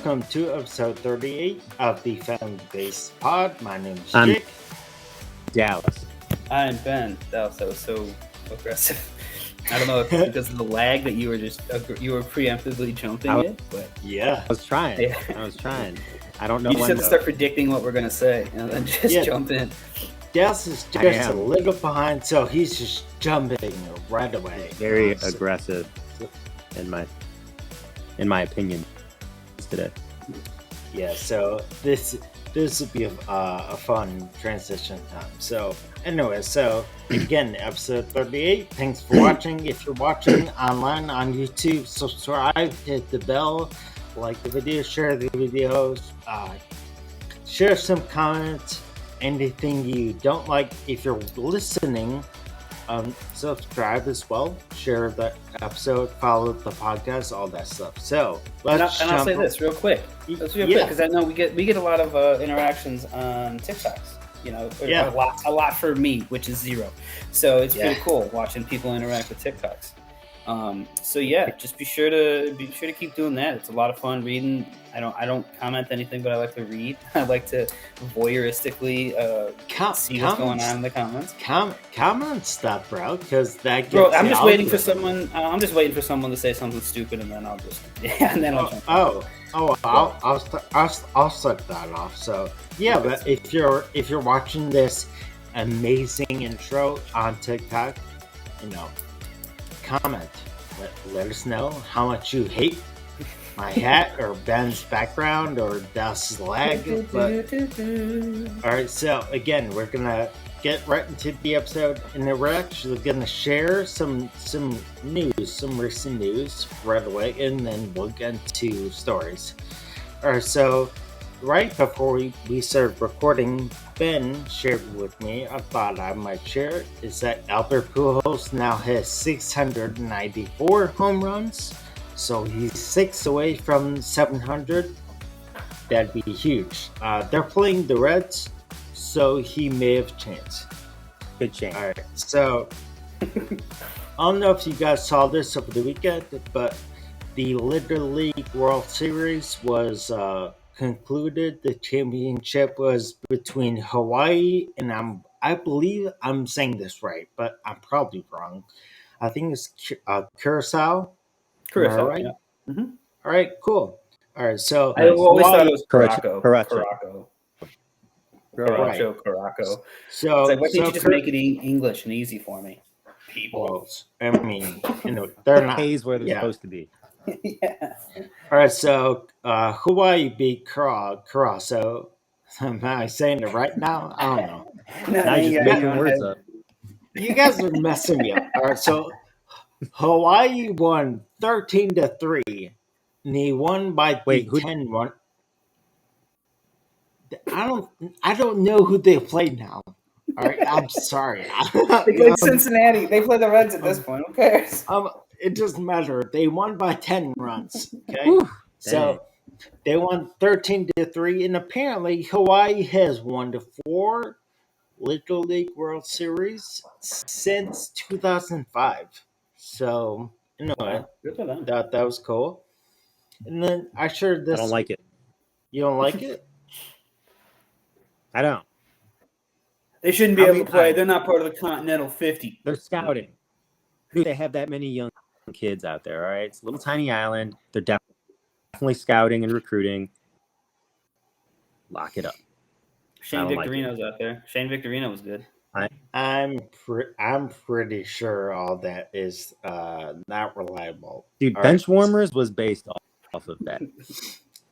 welcome to episode 38 of the Family Base Pod. My name is I'm Jake. Dallas. I'm Ben. That was so aggressive. I don't know if it's because of the lag that you were preemptively jumping it, but yeah, I was trying. Yeah. I don't know. You just have to start predicting what we're gonna say and then just jump in. Dallas is just a little behind, so he's just jumping right away. Very aggressive, in my opinion, today. Yeah, so this would be a fun transition time. So anyway, again, episode 38. Thanks for watching. If you're watching online on YouTube, subscribe, hit the bell, like the video, share the videos, share some comments, anything you don't like. If you're listening, subscribe as well, share the episode, follow the podcast, all that stuff. So I'll say this real quick. Quick because I know we get a lot of interactions on TikToks. You know, a lot for me, which is zero. So it's pretty cool watching people interact with TikToks. Just be sure to keep doing that. It's a lot of fun reading. I don't comment anything, but I like to read. I like to voyeuristically see what's going on in the comments. Comment stuff, bro, because that gets. Bro, I'm just waiting for someone. I'm just waiting for someone to say something stupid, and then I'll just I'll suck that off. So but if you're watching this amazing intro on TikTok, comment. Let us know how much you hate my hat or Ben's background or Dallas's lag. All right, so again, we're gonna get right into the episode, and then we're actually gonna share some news, some recent news right away, and then we'll get into stories. All right, so right before we started recording, Ben shared with me, I thought I might share, is that Albert Pujols now has 694 home runs. So he's 6 away from 700. That'd be huge. They're playing the Reds, so he may have a chance. Good chance. All right, so I don't know if you guys saw this over the weekend, but the Little League World Series was concluded. The championship was between Hawaii and I believe I'm saying this right, but I'm probably wrong. I think it's Curacao. Right? Yeah. Mm-hmm. All right, cool. All right, so I always thought it was Caracho. Caraco. So it's like, why can't you just make it English and easy for me? People. I mean, they're not. Pays where they're supposed to be. Yeah. All right, so Hawaii beat Caraco. Am I saying it right now? I don't know. Now you're just making words up. You guys are messing me up. All right, so Hawaii won 13-3, and he won by 10-1. I don't know who they played now. All right, I'm sorry. They played Cincinnati. They play the Reds at this point. Who cares? It doesn't matter. They won by 10 runs. Okay, so they won 13-3, and apparently Hawaii has won the 4 Little League World Series since 2005. So, anyway, that was cool. And then I shared this. I don't like it. You don't like it? I don't. They shouldn't be able to play. They're not part of the Continental 50. They're scouting. Dude, they have that many young kids out there, all right? It's a little tiny island. They're definitely scouting and recruiting. Lock it up. Shane Victorino's out there. Shane Victorino was good. I'm pretty sure all that is not reliable. Dude, Bench Warmers was based off of that.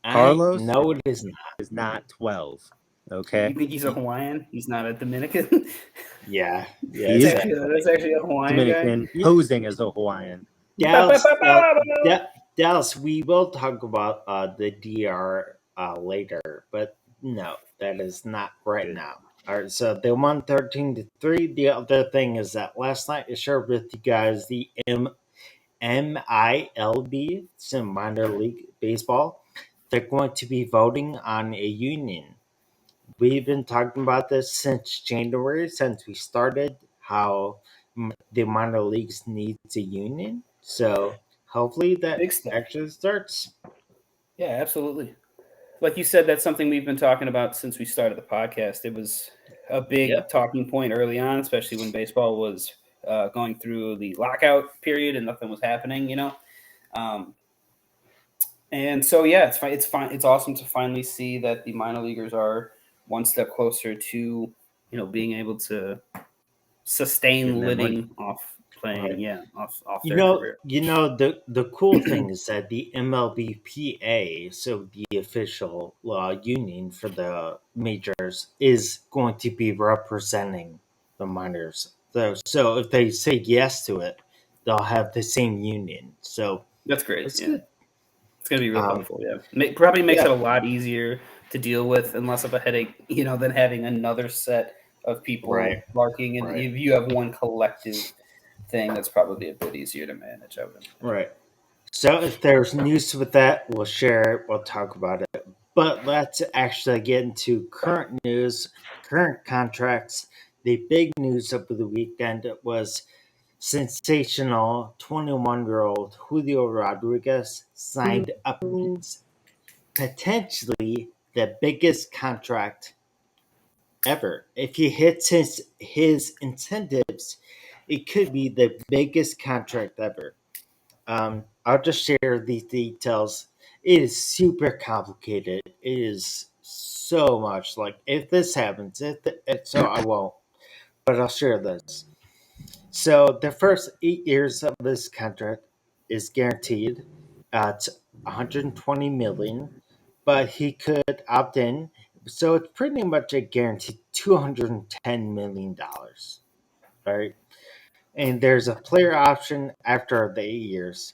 Carlos? No, it is not. Is not 12. Okay. You think he's a Hawaiian? He's not a Dominican? Yeah. That's actually a Hawaiian Dominican guy. Posing as a Hawaiian. Dallas, we will talk about the DR later, but no, that is not right now. All right, so they won 13-3. The other thing is that last night I shared with you guys the MILB, some minor league baseball. They're going to be voting on a union. We've been talking about this since January, since we started, how the minor leagues needs a union. So hopefully that actually starts. Yeah, absolutely. like you said, that's something we've been talking about since we started the podcast. It was a big talking point early on, especially when baseball was going through the lockout period and nothing was happening, and so, yeah, it's fine. It's awesome to finally see that the minor leaguers are one step closer to, being able to sustain living off playing, off their career. The cool thing is that the MLBPA, so the official union for the majors, is going to be representing the minors. So if they say yes to it, they'll have the same union. So that's great. That's good. Good. It's going to be real helpful. Yeah, probably makes it a lot easier to deal with and less of a headache, than having another set of people barking. And if you have one collective thing, that's probably a bit easier to manage. Right. So if there's news with that, we'll share it. We'll talk about it. But let's actually get into current news, current contracts. The big news over the weekend was sensational 21-year-old Julio Rodrguez signed Uppbeat, potentially the biggest contract ever. If he hits his incentives, it could be the biggest contract ever. I'll just share these details. It is super complicated. It is so much. Like, if this happens, so I won't, but I'll share this. So the first 8 years of this contract is guaranteed at 120 million, but he could opt in. So it's pretty much a guaranteed $210 million. All right. And there's a player option after the 8 years.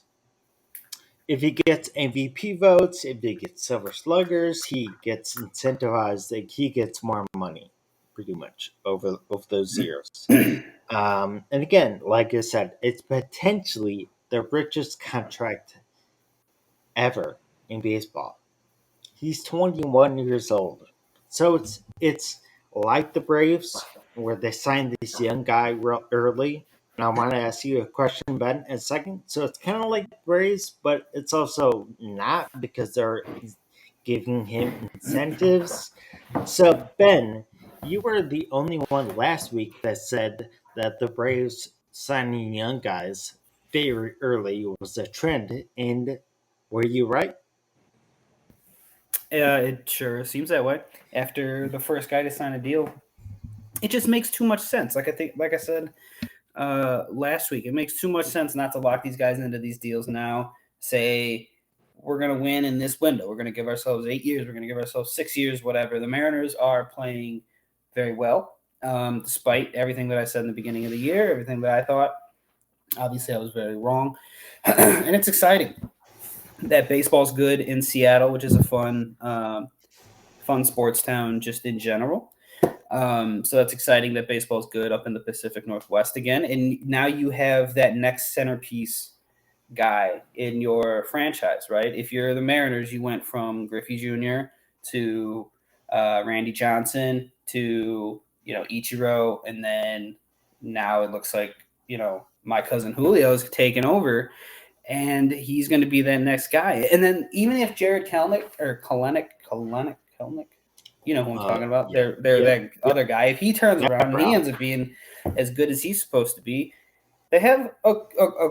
If he gets MVP votes, if he gets Silver Sluggers, he gets incentivized. Like, he gets more money, pretty much over those years. And again, like I said, it's potentially the richest contract ever in baseball. He's 21 years old, so it's like the Braves, where they signed this young guy real early. And I want to ask you a question, Ben, in a second. So it's kind of like the Braves, but it's also not, because they're giving him incentives. So, Ben, you were the only one last week that said that the Braves signing young guys very early was a trend, and were you right? Yeah, it sure seems that way. After the first guy to sign a deal, it just makes too much sense. Like I said last week, it makes too much sense not to lock these guys into these deals now. Say we're going to win in this window. We're going to give ourselves 8 years. We're going to give ourselves 6 years, whatever. The Mariners are playing very well, despite everything that I said in the beginning of the year, everything that I thought. Obviously, I was very wrong, and it's exciting that baseball's good in Seattle, which is a fun sports town just in general. So that's exciting that baseball's good up in the Pacific Northwest again. And now you have that next centerpiece guy in your franchise, right? If you're the Mariners, you went from Griffey Jr. to Randy Johnson to, Ichiro. And then now it looks like, my cousin Julio's taken over. And he's going to be that next guy. And then even if Jared Kelenic, you know who I'm talking about, that other guy, if he turns around and he ends up being as good as he's supposed to be, they have a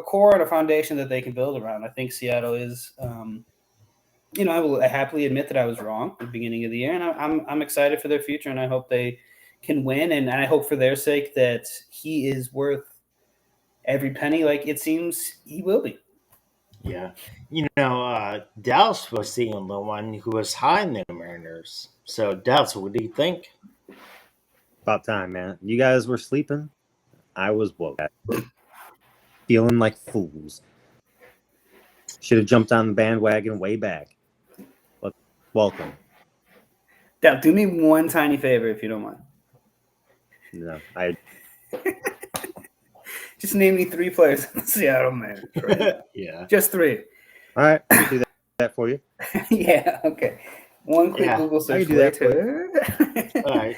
core and a foundation that they can build around. I think Seattle is, I will happily admit that I was wrong at the beginning of the year, and I'm excited for their future, and I hope they can win, and I hope for their sake that he is worth every penny, like it seems he will be. Yeah. Dallas was the only one who was high in the Mariners. So, Dallas, what do you think? About time, man. You guys were sleeping. I was woke. Feeling like fools. Should have jumped on the bandwagon way back. But welcome. Now, do me one tiny favor, if you don't mind. No, Just name me 3 players in the Seattle Mariners. Right? Yeah. Just 3. All right, I'll do that for you. Yeah, okay. One quick Google search. Do that for you. All right.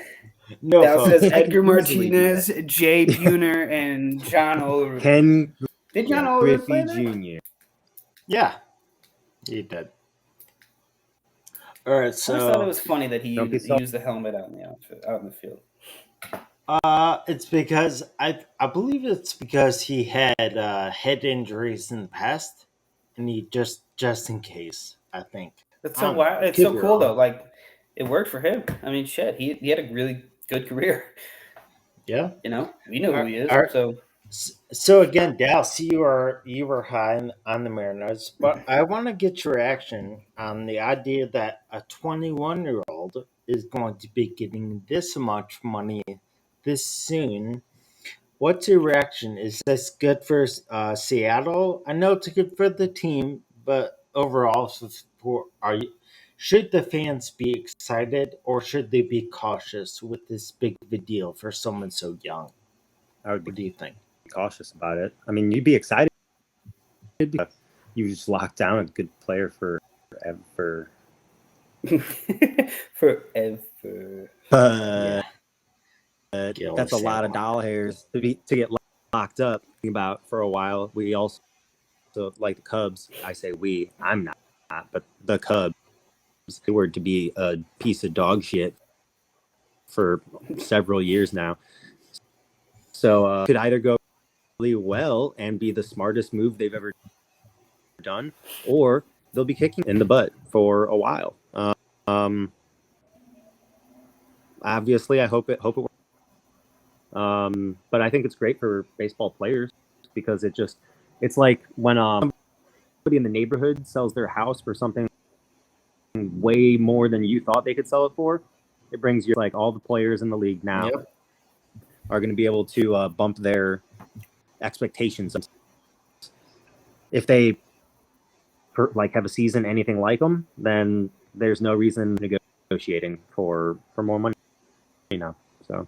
No, that says Edgar Martinez, Jay Buhner, and John Olerud. Did John Olerud play Jr.? Yeah, he did. All right, I so just thought it was funny that he used the helmet out in the field. it's because I believe it's because he had head injuries in the past, and he just in case. I think That's I so don't know. wild. I It's could so be cool wrong. though. Like it worked for him. I mean, shit, he had a really good career. Yeah. You know, we know who he is. All right. So So again, Dallas, you were high on the Mariners, but I want to get your reaction on the idea that a 21-year-old is going to be getting this much money this soon. What's your reaction? Is this good for Seattle? I know it's good for the team, but overall, should the fans be excited or should they be cautious with this big of a deal for someone so young? I would be What do you think? cautious about it. I mean, you'd be excited because you just locked down a good player forever. forever. Yeah, That's a lot of doll hairs to get locked up about for a while. We also like the Cubs. I say we. I'm not, but the Cubs. They were to be a piece of dog shit for several years now. So could either go really well and be the smartest move they've ever done, or they'll be kicking in the butt for a while. Obviously, I hope it works. But I think it's great for baseball players because it's like when somebody in the neighborhood sells their house for something way more than you thought they could sell it for. It brings you like all the players in the league now are going to be able to bump their expectations. If they have a season anything like them, then there's no reason negotiating for more money. So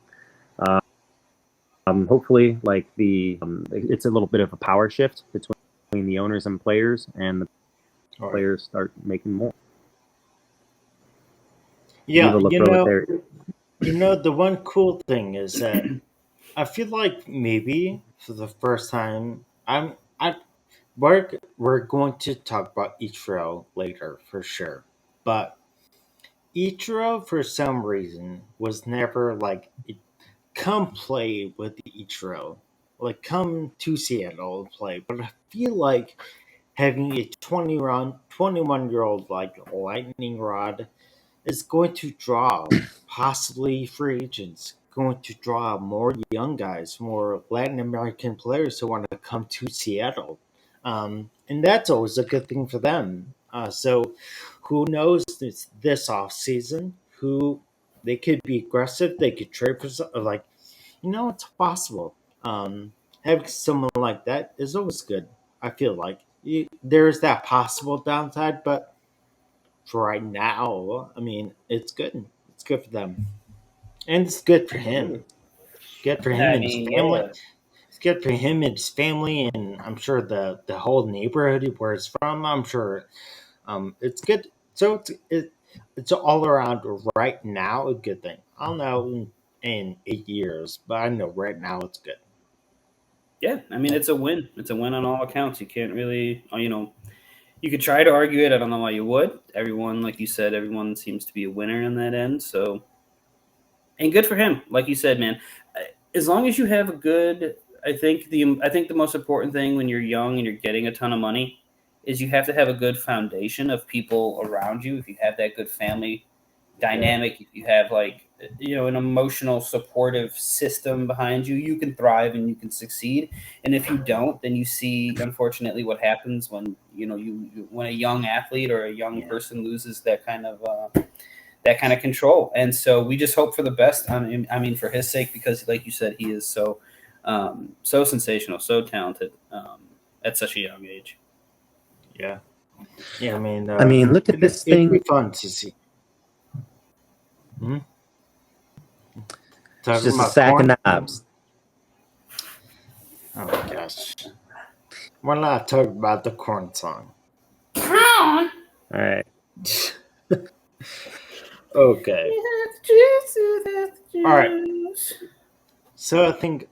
hopefully, it's a little bit of a power shift between the owners and players, and the players start making more. Yeah, the one cool thing is that I feel like maybe for the first time, we're going to talk about Ichiro later for sure, but Ichiro for some reason was never like come play with Ichiro, like come to Seattle and play. But I feel like having a 21-year-old like lightning rod is going to draw possibly free agents, going to draw more young guys, more Latin American players who want to come to Seattle. And that's always a good thing for them. So who knows this off season? Who they could be aggressive, they could trade for like, it's possible. Having someone like that is always good. I feel like there's that possible downside, but for right now, I mean, it's good. It's good for them, and it's good for him. Good for him I and his mean, family. yeah. It's good for him and his family, and I'm sure the whole neighborhood where it's from. I'm sure it's good. So it's all around right now a good thing. I don't know in 8 years, but I know right now it's good. Yeah, I mean, it's a win. It's a win on all accounts. You can't really, you could try to argue it. I don't know why you would. Everyone, like you said, everyone seems to be a winner in that end. So, and good for him. Like you said, man, as long as you have a good, I think the most important thing when you're young and you're getting a ton of money is you have to have a good foundation of people around you. If you have that good family dynamic, if you have an emotional supportive system behind you, you can thrive and you can succeed. And if you don't, then you see unfortunately what happens when when a young athlete or a young person loses that kind of control. And so we just hope for the best. I mean for his sake, because like you said, he is so sensational, so talented at such a young age. Yeah. I mean, look at this thing. It'd be fun to see. Hmm? It's just a sack of knobs. Oh my gosh. We're not talking about the corn song. All right. Okay. All right. So I think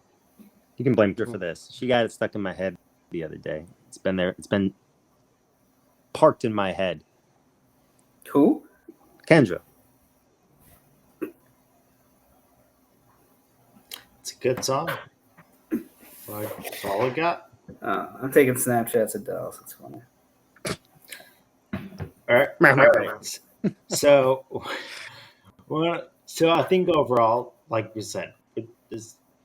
you can blame her for this. She got it stuck in my head the other day. It's been there. It's been parked in my head. Who? Kendra. It's a good song. That's all I got. I'm taking Snapchats of Dallas. It's funny. All right. So I think overall, like we said,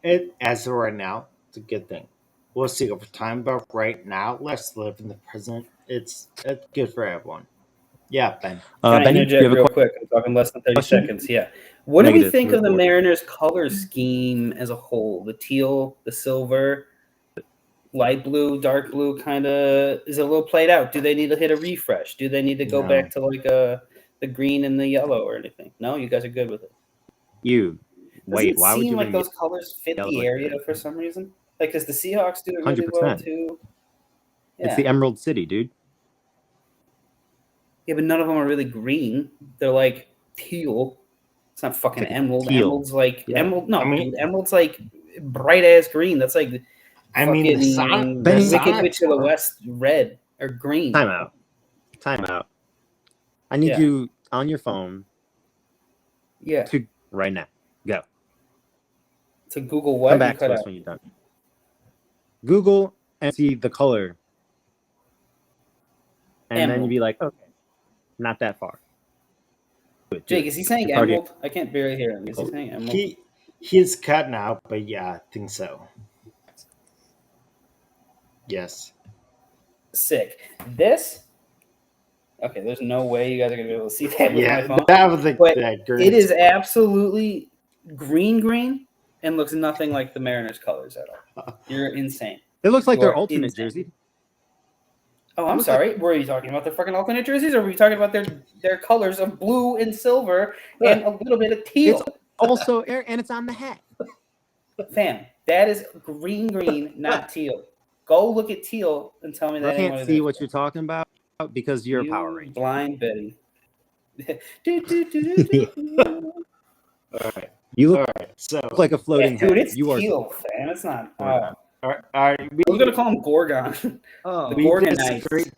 it as of right now, it's a good thing. We'll see over time, but right now, let's live in the present. It's good for everyone. Yeah, Ben. Can I Benny, interject real quick? I'm talking less than 30 seconds. Yeah. What do we think of the Mariners' color scheme as a whole? The teal, the silver, light blue, dark blue, kind of is a little played out. Do they need to hit a refresh? Do they need to go back to like the green and the yellow or anything? No, you guys are good with it. Why would you like those colors fit the area for some reason? Like, because the Seahawks do it really 100%. well too. Yeah. It's the Emerald City, dude. Yeah, but none of them are really green. They're like teal. It's not fucking emerald. Teal. Emerald's like emerald. No, dude, emerald's like bright ass green. That's like the Wicked Witch of the West red or green. Time out. I need you on your phone. Yeah. To right now. Go. To Google what? Come back to us when you're done. Google and see the color. And then you'd be like, okay, not that far. Jake, is he saying emerald? I can't barely hear him. Is he saying emerald? He's cutting out, but yeah, I think so. Yes. Sick. This? Okay, there's no way you guys are going to be able to see that with my phone. But it is absolutely green and looks nothing like the Mariners colors at all. You're insane. It looks like their alternate jersey. Oh, I'm sorry. Were you talking about their fucking alternate jerseys, or were you talking about their colors of blue and silver and a little bit of teal? It's also, and it's on the hat. Fam, that is green, not teal. Go look at teal and tell me that. I can't see what you're talking about because you're a Power Ranger. Blind Betty. All right. You look, look like a floating head. Dude, it's you teal, fam. It's not. All right, I was going to call him Gorgon. The Gorgonites.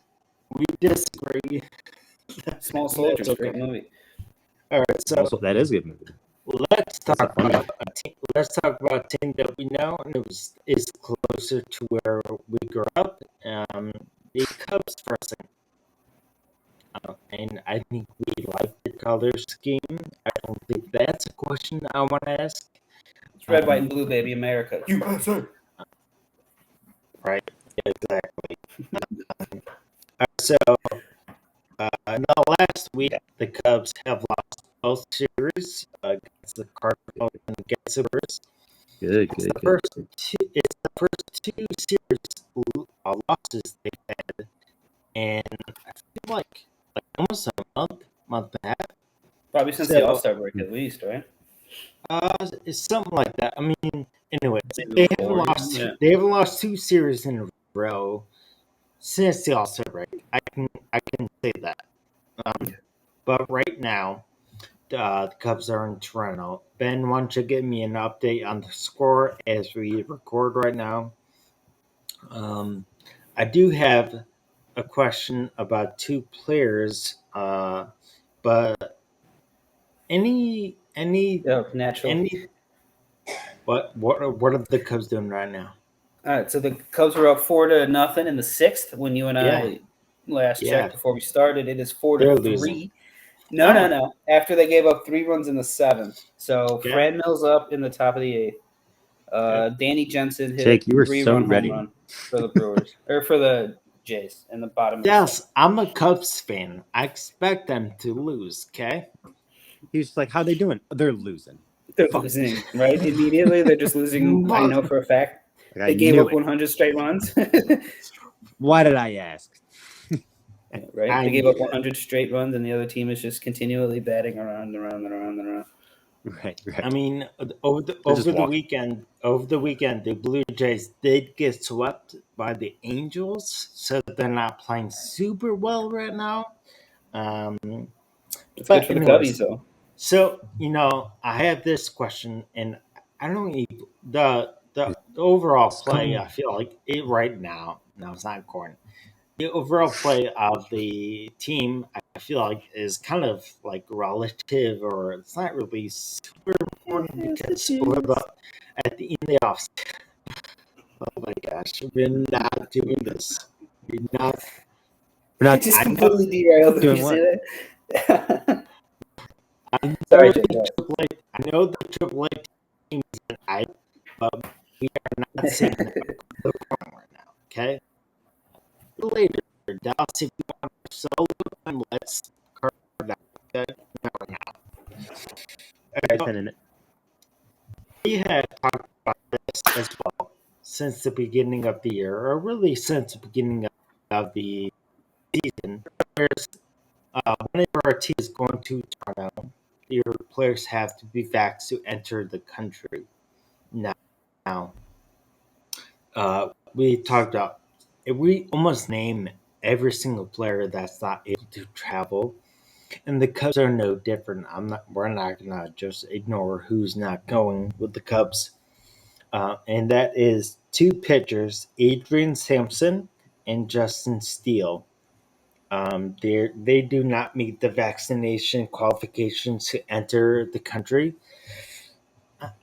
We disagree. Small Soldiers, great movie. All right, so that is a good movie. Let's talk about a team that we know and is closer to where we grew up. The Cubs for a second. And I think we like the color scheme. I don't think that's a question I want to ask. It's red, white, and blue, baby, America. USA. Right, exactly. So, last week the Cubs have lost both series against the Cardinals and against the Brewers. It's the first two series losses they've had, and I feel like almost a month and a half. Probably since the All-Star break, at least, right? It's something like that. I mean, anyway, they haven't lost two series in a row since the All-Star break. I can say that. But right now, the Cubs are in Toronto. Ben, why don't you give me an update on the score as we record right now? I do have a question about two players, but any natural. What are the Cubs doing right now? All right, so the Cubs were up 4-0 in the sixth when you and I last checked before we started. It is 4-3. No. After they gave up 3 runs in the seventh. So Fran Mills up in the top of the eighth. Danny Jensen hit Jake, you were 3-run ready. home run for the Brewers or for the Jays in the bottom. Yes, I'm a Cubs fan. I expect them to lose. Okay. He was like, "How they doing? They're losing. They're losing, right? Immediately, they're just losing. I know for a fact. They gave up 100 straight runs. Why did I ask? Right? They gave up 100 straight runs, and the other team is just continually batting around. Right. I mean, over the weekend, the Blue Jays did get swept by the Angels, so they're not playing super well right now. It's good for the Cubbies, though. So, I have this question, and I don't even the overall play. I feel like it right now. No, it's not important. the overall play of the team, I feel like, is kind of like relative, or it's not really super important because we're about at the end of the off. Oh my gosh, we're not doing this. We're not. We're not just completely derailed. doing You what? see that? Sorry, Sorry, I know the AAA teams that but we are not saying that we're wrong right now. Okay, later, Dallas, if you want to solo time, let's carve that. Okay, not right now. All right, In it. we had talked about this as well since the beginning of the year, or really since the beginning of the season. Whereas, whenever our team is going to Toronto, your players have to be vaxxed to enter the country. Now, we talked about if we almost name every single player that's not able to travel, and the Cubs are no different. We're not gonna just ignore who's not going with the Cubs, and that is two pitchers, Adrian Sampson and Justin Steele. They do not meet the vaccination qualifications to enter the country.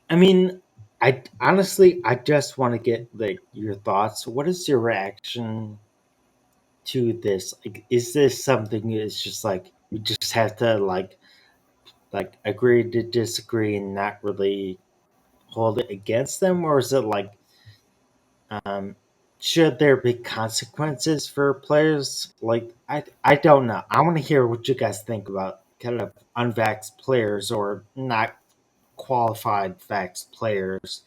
I mean, I honestly, I just want to get like your thoughts. What is your reaction to this? Like, is this something that's just like we just have to like agree to disagree and not really hold it against them, or is it like um, should there be consequences for players? Like, I don't know. I want to hear what you guys think about kind of unvaxxed players or not qualified vaxxed players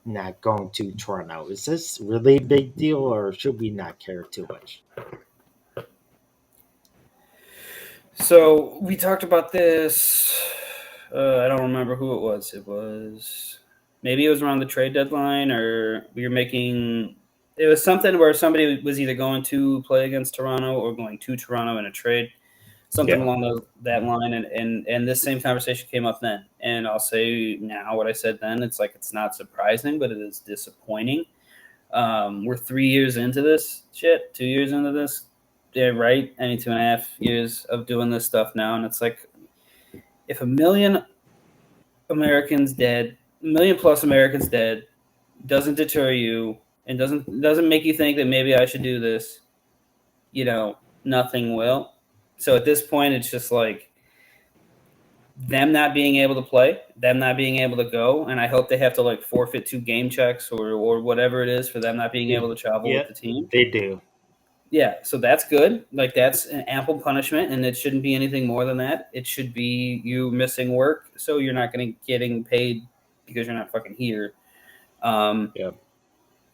not going to Toronto. Is this really a big deal, or should we not care too much? So we talked about this. I don't remember who it was. It was maybe it was around the trade deadline, or we were making. It was something where somebody was either going to play against Toronto or going to Toronto in a trade, something along that line. And this same conversation came up then. And I'll say now what I said then. It's like it's not surprising, but it is disappointing. We're 3 years into this shit, 2 years into this. Yeah, right. Any 2.5 years of doing this stuff now, and it's like, if 1 million Americans dead, 1 million plus Americans dead, doesn't deter you and doesn't make you think that maybe I should do this, nothing will. So at this point, it's just like them not being able to play, them not being able to go, and I hope they have to like forfeit 2 game checks or whatever it is for them not being able to travel with the team. They do. Yeah, so that's good. Like that's an ample punishment, and it shouldn't be anything more than that. It should be you missing work, so you're not getting paid because you're not fucking here. Yeah.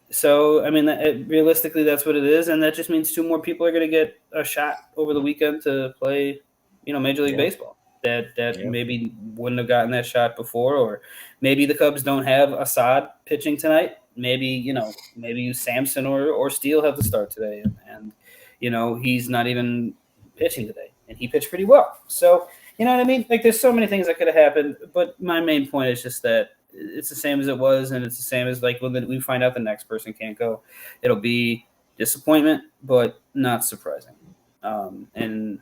So I mean, realistically, that's what it is, and that just means 2 more people are going to get a shot over the weekend to play, Major League Baseball. That maybe wouldn't have gotten that shot before, or maybe the Cubs don't have Assad pitching tonight. Maybe maybe Sampson or Steele have to start today, and he's not even pitching today, and he pitched pretty well. So you know what I mean? Like there's so many things that could have happened, but my main point is just that it's the same as it was, and it's the same as like when we find out the next person can't go. It'll be disappointment, but not surprising. And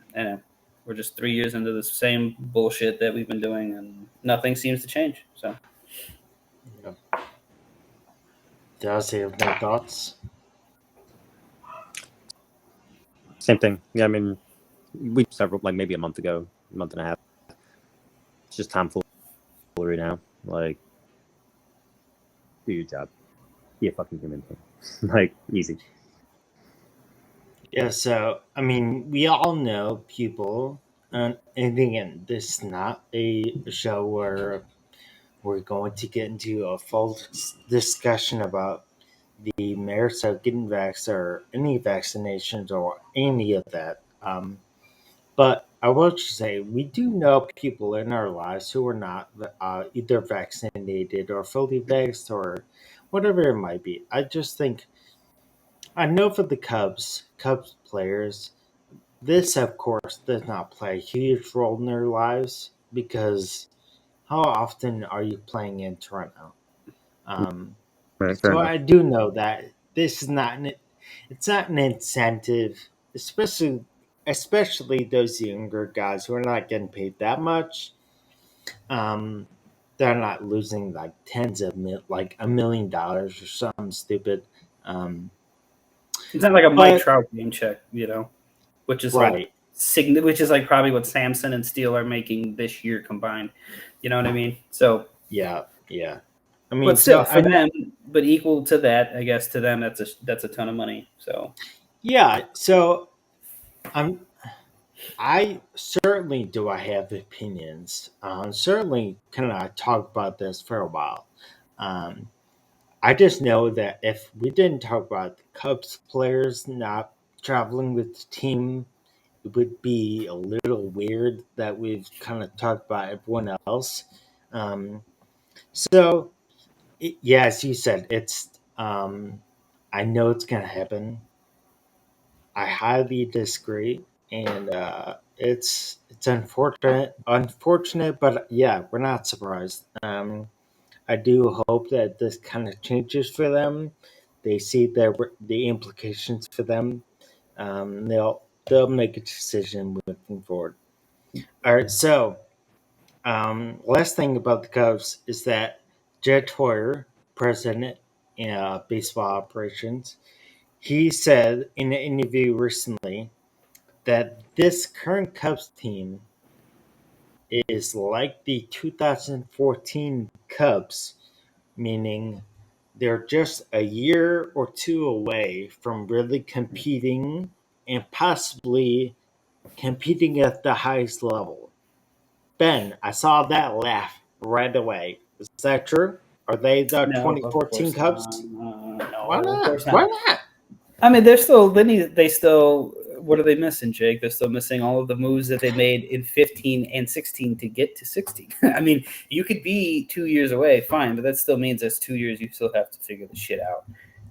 we're just 3 years into the same bullshit that we've been doing, and nothing seems to change. So, Does he have no thoughts? Same thing. Yeah, I mean, we several like maybe a month and a half. It's just tomfoolery now. Like, do your job. Be a fucking human being. Like, easy. Yeah, so I mean, we all know people, and again, this is not a show where we're going to get into a full discussion about the merits of getting vaxxed or any vaccinations or any of that. But I will just say we do know people in our lives who are not either vaccinated or fully vaxxed or whatever it might be. I just think I know for the Cubs players, this of course does not play a huge role in their lives because how often are you playing in Toronto? Right, So I do know that this is not it's not an incentive, especially those younger guys who are not getting paid that much. Um, they're not losing like like $1 million or something stupid. Um, It's not like a Mike but Trout game check, which is right, which is like probably what Samson and Steele are making this year combined. You know what I mean? So, yeah, yeah. I mean, but still, so for I'm them, but equal to that, I guess to them that's a ton of money. So, yeah. So I'm I certainly do. I have opinions. Certainly, kind of talk about this for a while. Um, I just know that if we didn't talk about the Cubs players not traveling with the team, it would be a little weird that we've kind of talked about everyone else. Um, so, yeah, as you said, I know it's going to happen. I highly disagree, and it's unfortunate, but yeah, we're not surprised. I do hope that this kind of changes for them. They see the implications for them. They'll make a decision moving forward. All right, so last thing about the Cubs is that Jed Hoyer, president in baseball operations, he said in an interview recently that this current Cubs team is like the 2014 Cubs, meaning they're just a year or two away from really competing and possibly competing at the highest level. Ben, I saw that laugh right away. Is that true? Are they the no, of 2014 course Cubs? not. Why No, of not? course Why not. not? I mean, they're still they still. What are they missing, Jake? They're still missing all of the moves that they made in 15 and 16 to get to 16. I mean, you could be 2 years away, fine, but that still means that's 2 years you still have to figure the shit out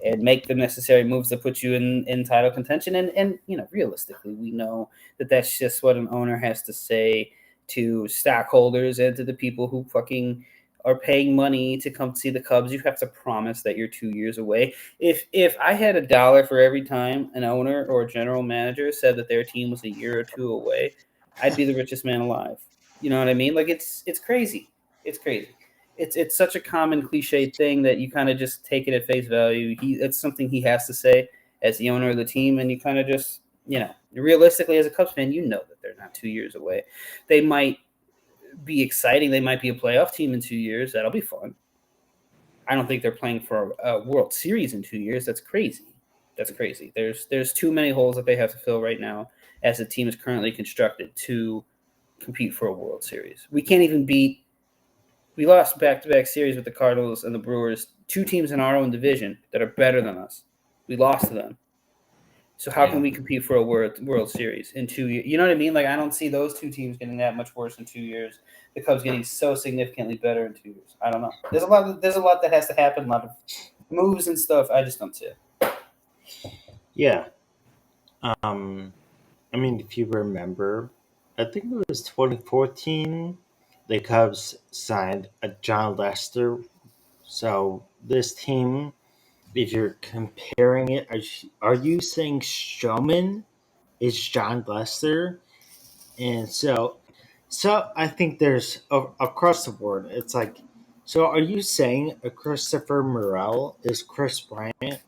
and make the necessary moves to put you in title contention. And realistically, we know that that's just what an owner has to say to stockholders and to the people who fucking are paying money to come see the Cubs. You have to promise that you're 2 years away. If I had $1 for every time an owner or a general manager said that their team was a year or two away, I'd be the richest man alive. You know what I mean? Like it's crazy. It's crazy. It's such a common cliched thing that you kind of just take it at face value. It's something he has to say as the owner of the team, and you kind of just realistically as a Cubs fan, you know that they're not 2 years away. They might be exciting. They might be a playoff team in 2 years. That'll be fun. I don't think they're playing for a World Series in 2 years. That's crazy. That's crazy. There's too many holes that they have to fill right now as the team is currently constructed to compete for a World Series. We can't even beat. We lost back-to-back series with the Cardinals and the Brewers, two teams in our own division that are better than us. We lost to them. So how can Yeah. we compete for a World Series in 2 years? You know what I mean? Like I don't see those two teams getting that much worse in 2 years. The Cubs getting so significantly better in 2 years. I don't know. There's a lot that has to happen. A lot of moves and stuff. I just don't see it. Yeah. I mean, if you remember, I think it was 2014, the Cubs signed a John Lester. So this team, if you're comparing it, are you saying Showman is John Lester? And so I think there's across the board. It's like, so are you saying a Christopher Morel is Chris Bryant?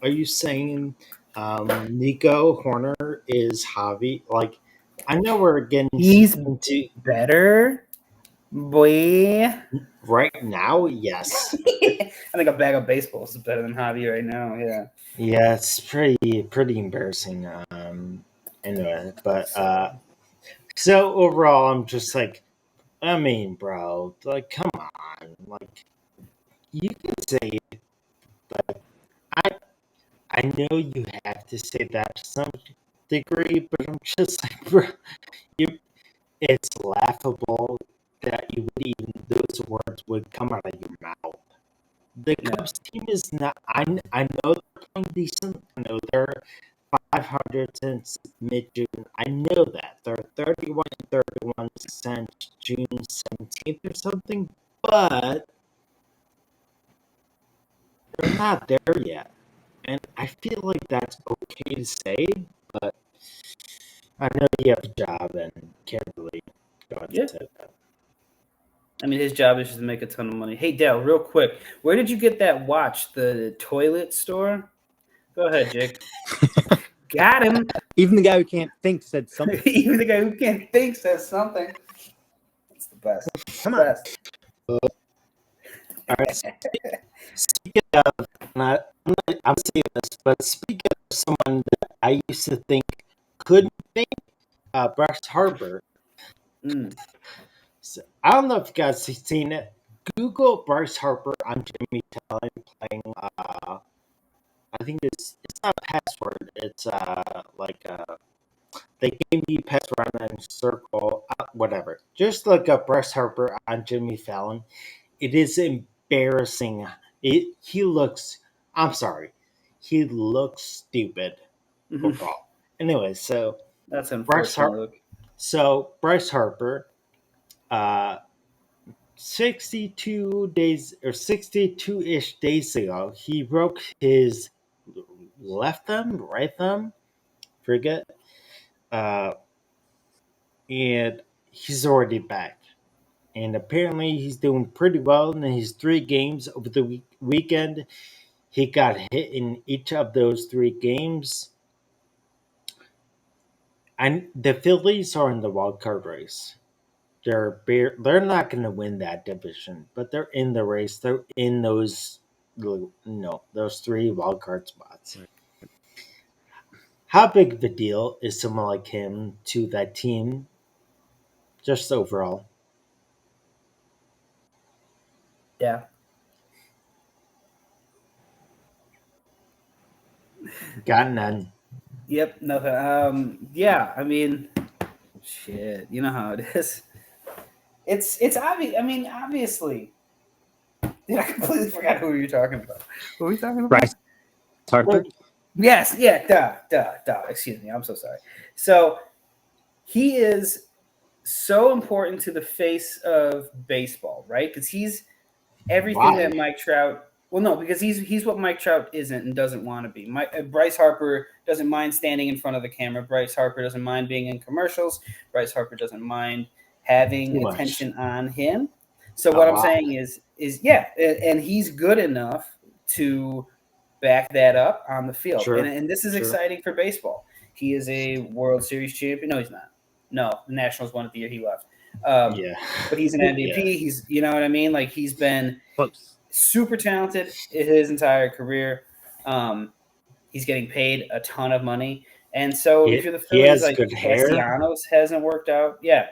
Are you saying Nico Horner is Javi? Like, I know we're getting He's into better, boy. right now. Yes, I think a bag of baseballs is better than Javi right now. Yeah. yeah, it's pretty embarrassing. Anyway, but so overall, I'm just like, I mean, bro, like, come on, like, you can say, like, I I know you have to say that to some degree, but I'm just like, bro, you it's laughable that you would even those words would come out of your mouth. The Yeah. Cubs team is not. I know they're playing decent. I know they're 500 since mid June. I know that they're 31 since June 17th or something, but they're not there yet. And I I feel like that's okay to say, but I know you have a job and can't really go into that. I mean, his job is just to make a ton of money. Hey, Dale, real quick, where did you get that watch? The toilet store? Go ahead, Jake. Got him. Even the guy who can't think said something. Even the guy who can't think says something. It's the best. Come on. All right. Speaking of, I'm saying this, but speaking of someone that I used to think couldn't think, Bryce Harper. So, I don't know if you guys have seen it. Google Bryce Harper on Jimmy Fallon playing. I think it's not a password. It's they gave me password and circle, whatever. Just look up Bryce Harper on Jimmy Fallon. It is embarrassing. He looks. I'm sorry. He looks stupid overall. Anyway, so that's unfortunate. Bryce Harper, 62-ish days ago, he broke his left thumb, right thumb, forget, and he's already back. And apparently he's doing pretty well in his 3 games over the weekend. He got hit in each of those 3 games. And the Phillies are in the wild card race. They're not going to win that division, but they're in the race. They're in those 3 wild card spots. Right. How big of a deal is someone like him to that team, just overall? Yeah. Got none. Yep. Nothing. Yeah. I mean, shit. You know how it is. It's obvious. I mean, obviously. Dude, I completely forgot who you were talking about. Who are we talking about? Bryce Harper. Yes. Yeah. Duh. Excuse me. I'm so sorry. So he is so important to the face of baseball, right? Because he's everything that Mike Trout. Well, no, because he's what Mike Trout isn't and doesn't want to be. Bryce Harper doesn't mind standing in front of the camera. Bryce Harper doesn't mind being in commercials. Bryce Harper doesn't mind having attention on him. So what I'm saying is yeah, and he's good enough to back that up on the field. Sure. And this is exciting for baseball. He is a World Series champion. No, he's not. No, the Nationals won it the year he left. But he's an MVP. Yeah. He's, you know what I mean? Like, he's been super talented his entire career. He's getting paid a ton of money. And so if you're the Phillies, like, Castellanos hasn't worked out. Yeah,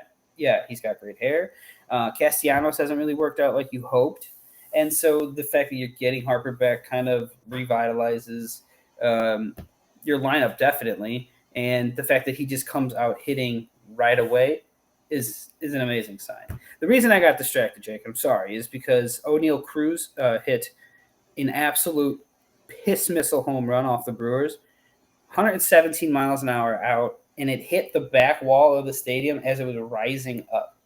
he's got great hair. Castellanos hasn't really worked out like you hoped. And so the fact that you're getting Harper back kind of revitalizes your lineup, definitely. And the fact that he just comes out hitting right away is an amazing sign. The reason I got distracted, Jake, I'm sorry, is because O'Neal Cruz hit an absolute piss missile home run off the Brewers, 117 miles an hour out, and it hit the back wall of the stadium as it was rising up,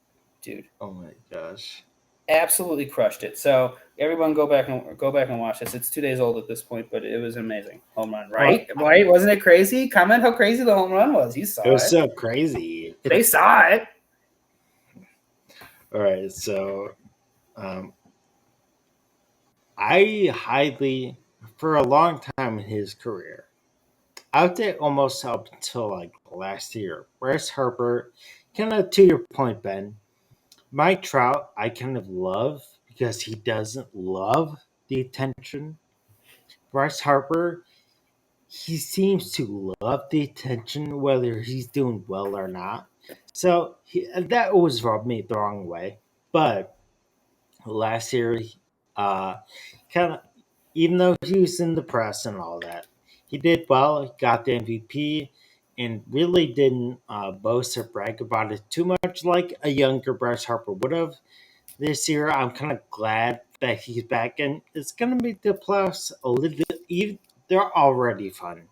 dude. Oh my gosh. Absolutely crushed it. So everyone go back and watch this. It's 2 days old at this point, but it was an amazing home run, right? Right? Wasn't it crazy? Comment how crazy the home run was. You saw it. It was so crazy. They saw it. All right, so I highly, for a long time in his career, I would say almost up until like last year, Bryce Harper, kind of to your point, Ben, Mike Trout, I kind of love because he doesn't love the attention. Bryce Harper, he seems to love the attention, whether he's doing well or not. So that always rubbed me the wrong way. But last year, kind of, even though he was in the press and all that, he did well. He got the MVP and really didn't boast or brag about it too much like a younger Bryce Harper would have. This year, I'm kind of glad that he's back, and it's going to make the playoffs a little bit. They're already fun,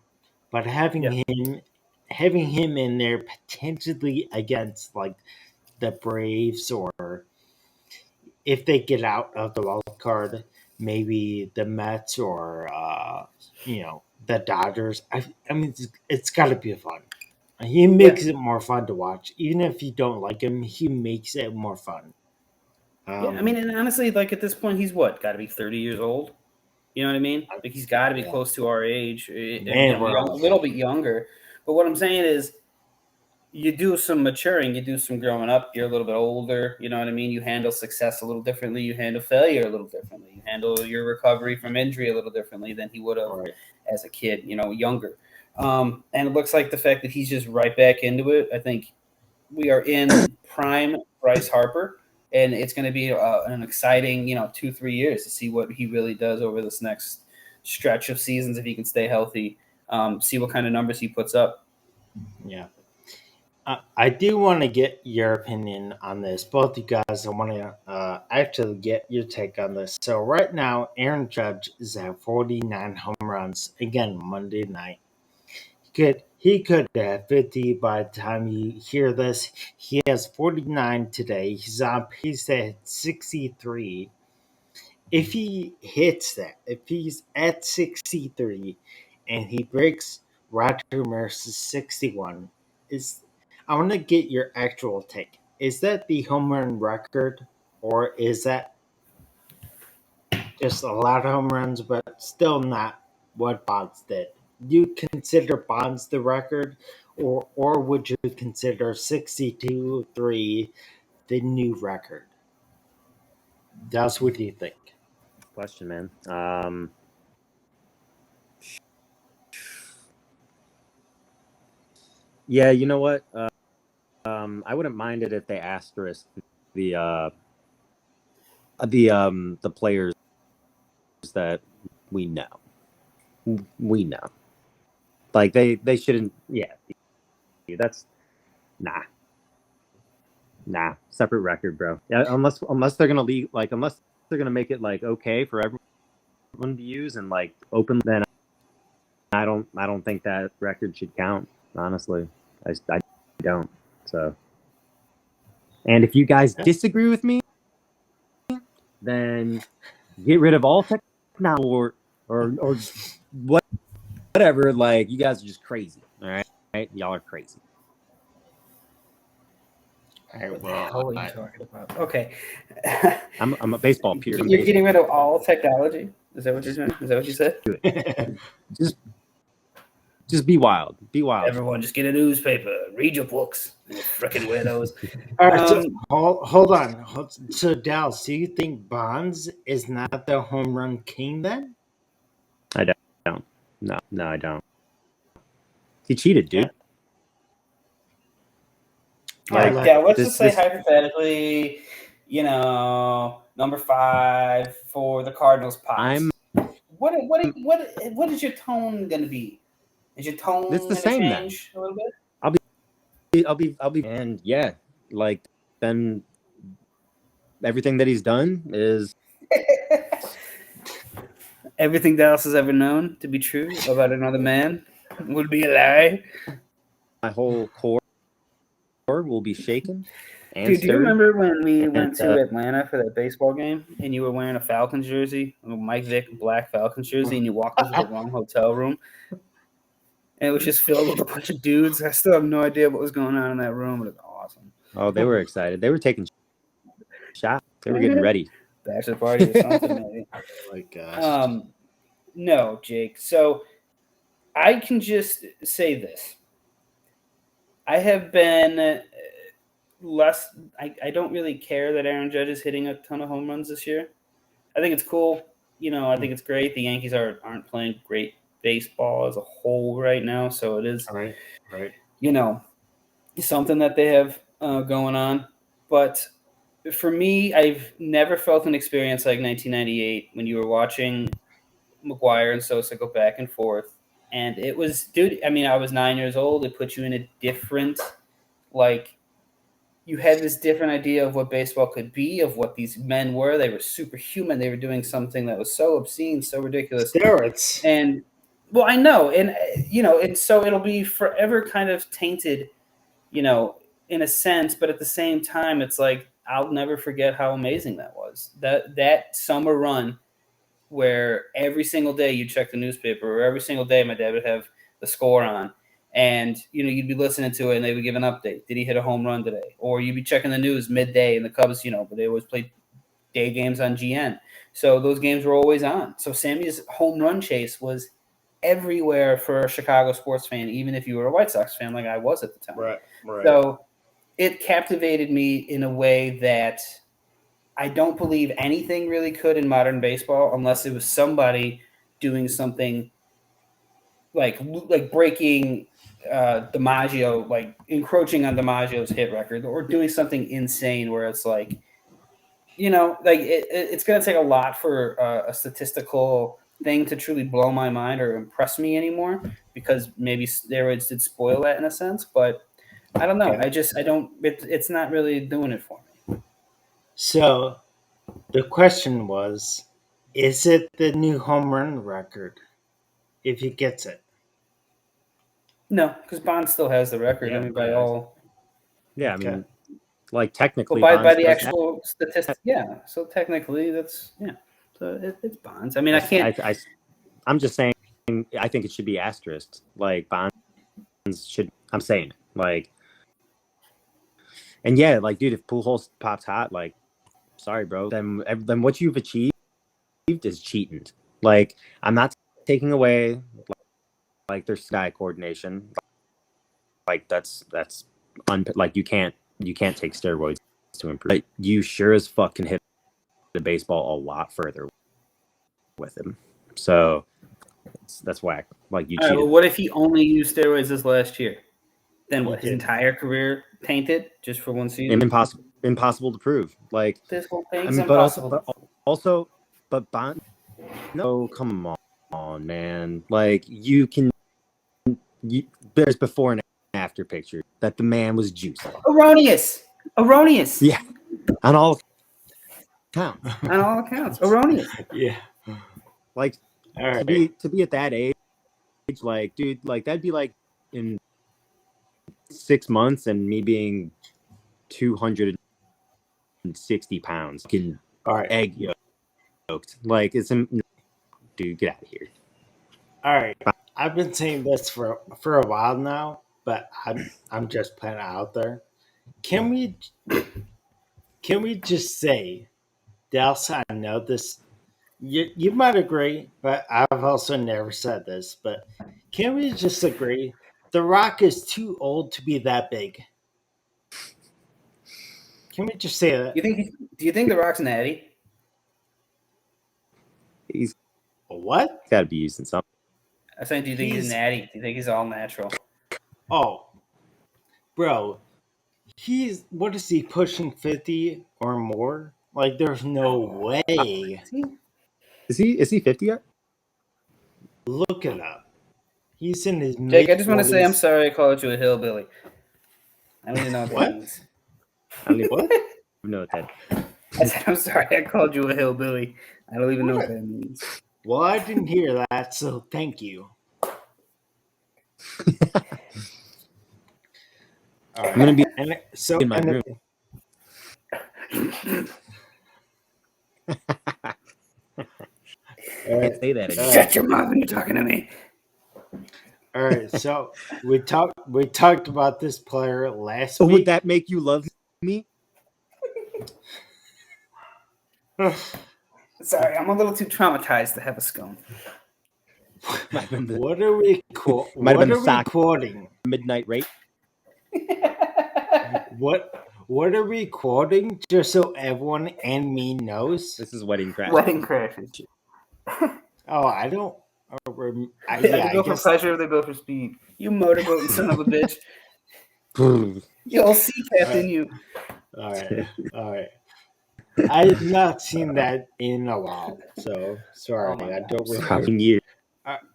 but having him in there potentially against like the Braves, or if they get out of the wild card, maybe the Mets or the Dodgers. I mean, it's got to be fun. He makes it more fun to watch, even if you don't like him. He makes it more fun. Yeah, I mean, and honestly, like at this point, he's what? Got to be 30 years old. You know what I mean? Like he's got to be close to our age, Man, a little bit younger. But what I'm saying is, you do some maturing, you do some growing up. You're a little bit older. You know what I mean? You handle success a little differently. You handle failure a little differently. You handle your recovery from injury a little differently than he would have as a kid. You know, younger. And it looks like the fact that he's just right back into it. I think we are in prime Bryce Harper, and it's going to be an exciting, 2-3 years to see what he really does over this next stretch of seasons if he can stay healthy. See what kind of numbers he puts up. Yeah. I do want to get your opinion on this. Both you guys, I want to actually get your take on this. So right now, Aaron Judge is at 49 home runs. Again, Monday night. He could have 50 by the time you hear this. He has 49 today. He's on pace to hit 63. If he hits that, if he's at 63 and he breaks Roger Maris's 61, I want to get your actual take. Is that the home run record, or is that just a lot of home runs, but still not what Bonds did? You consider Bonds the record, or would you consider 62-3 the new record? That's what do you think? Question, man. Yeah, you know what? I wouldn't mind it if they asterisk the players that we know. We know. Like they shouldn't. Yeah, that's nah. Separate record, bro. Yeah, unless they're gonna unless they're gonna make it like okay for everyone to use and like open, then I don't think that record should count. Honestly, I don't. So, and if you guys disagree with me, then get rid of all tech now or whatever. Like you guys are just crazy. All right? Y'all are crazy. What the hell are you talking about? Okay. I'm a baseball pure. You're getting rid of all technology? Is that what you're saying? Is that what you said? Just be wild. Be wild. Everyone, just get a newspaper. Read your books. You freaking weirdos. All right, so hold on. So, Dallas, do you think Bonds is not the home run king then? I don't. No, I don't. He cheated, dude. All right, let's just say hypothetically, number 5 for the Cardinals. Pops. What is your tone gonna be? Is your tone it's the same change a little bit? I'll be, and yeah, like then everything that he's done is everything Dallas has ever known to be true about another man would be a lie. My whole core will be shaken. Dude, do you remember when we went to Atlanta for that baseball game and you were wearing a Falcons jersey, a Mike Vick black Falcons jersey, and you walked into the wrong hotel room? And it was just filled with a bunch of dudes. I still have no idea what was going on in that room, but it was awesome. Oh, they were excited. They were taking shots. They were getting ready. Bachelor party or something, maybe. Oh my gosh. No, Jake. So I can just say this. I have been less. I don't really care that Aaron Judge is hitting a ton of home runs this year. I think it's cool. I think it's great. The Yankees aren't playing great baseball as a whole right now, so it is right. Something that they have going on. But for me, I've never felt an experience like 1998 when you were watching McGuire and Sosa go back and forth, and it was, dude. I mean, I was 9 years old. It put you in a different, you had this different idea of what baseball could be, of what these men were. They were superhuman. They were doing something that was so obscene, so ridiculous. Steroids. And, well, I know. And, and so it'll be forever kind of tainted, in a sense. But at the same time, it's like, I'll never forget how amazing that was. That summer run where every single day you check the newspaper, or every single day my dad would have the score on, and you'd be listening to it, and they would give an update. Did he hit a home run today? Or you'd be checking the news midday, and the Cubs, but they always play day games on GN, so those games were always on. So Sammy's home run chase was everywhere for a Chicago sports fan, even if you were a White Sox fan like I was at the time. Right. So it captivated me in a way that I don't believe anything really could in modern baseball, unless it was somebody doing something like breaking DiMaggio, like encroaching on DiMaggio's hit record, or doing something insane where it's like, it's going to take a lot for a statistical thing to truly blow my mind or impress me anymore, because maybe steroids did spoil that in a sense, but I don't know. Okay. It's not really doing it for me. So the question was, is it the new home run record if he gets it? No, because Bond still has the record. Yeah, I mean, by all. Yeah, I mean, like technically, well, by the actual statistics, yeah. So technically, that's So it's Bonds. I mean, I can't. I'm just saying. I think it should be asterisk. Like Bonds should. I'm saying like, and yeah, like, dude, if Pujols pops hot, like, sorry, bro. Then what you've achieved is cheating. Like, I'm not taking away like their sky coordination. Like that's like you can't take steroids to improve. But you sure as fuck can hit the baseball a lot further with him. So that's whack. Like you cheated. Well, what if he only used steroids this last year? Then what? His entire career tainted just for one season? Impossible to prove. Like this whole thing's impossible. But Bond. No, come on, man. Like there's before and after picture that the man was juiced. Erroneous. Yeah, on all accounts. Erroneous. Yeah. Like to be at that age, like, dude, like that'd be like in 6 months and me being 260 pounds, egg yolked. Like dude, get out of here. All right, I've been saying this for a while now, but I'm just putting it out there. Can we just say, Dallas? I know this. You might agree, but I've also never said this. But can we just agree? The Rock is too old to be that big. Can we just say that? Do you think The Rock's natty? He's what? Got to be used in something. I'm saying, do you think he's natty? Do you think he's all natural? Oh, bro, what is he, pushing 50 or more? Like, there's no way. Is he 50 yet? Look it up. He's in his Jake, I just want to say I'm sorry I called you a hillbilly. I don't even know what that means. I don't even know what that means. I said, I'm sorry I called you a hillbilly. I don't even know what that means. Well, I didn't hear that, so thank you. All right. I'm gonna be in my room. Can't say that again. Shut your mouth when you're talking to me. All right, so we talked about this player last week. Would that make you love me? Sorry, I'm a little too traumatized to have a scone. What are we quoting? Midnight Rate. What are we quoting? Just so everyone and me knows. This is Wedding Crashers. Wedding Crashers. Oh, I don't. They go for pleasure, they go for speed. You motorboating son of a bitch. You'll see, Captain. You. All right. I have not seen that in a while, so sorry. I don't remember.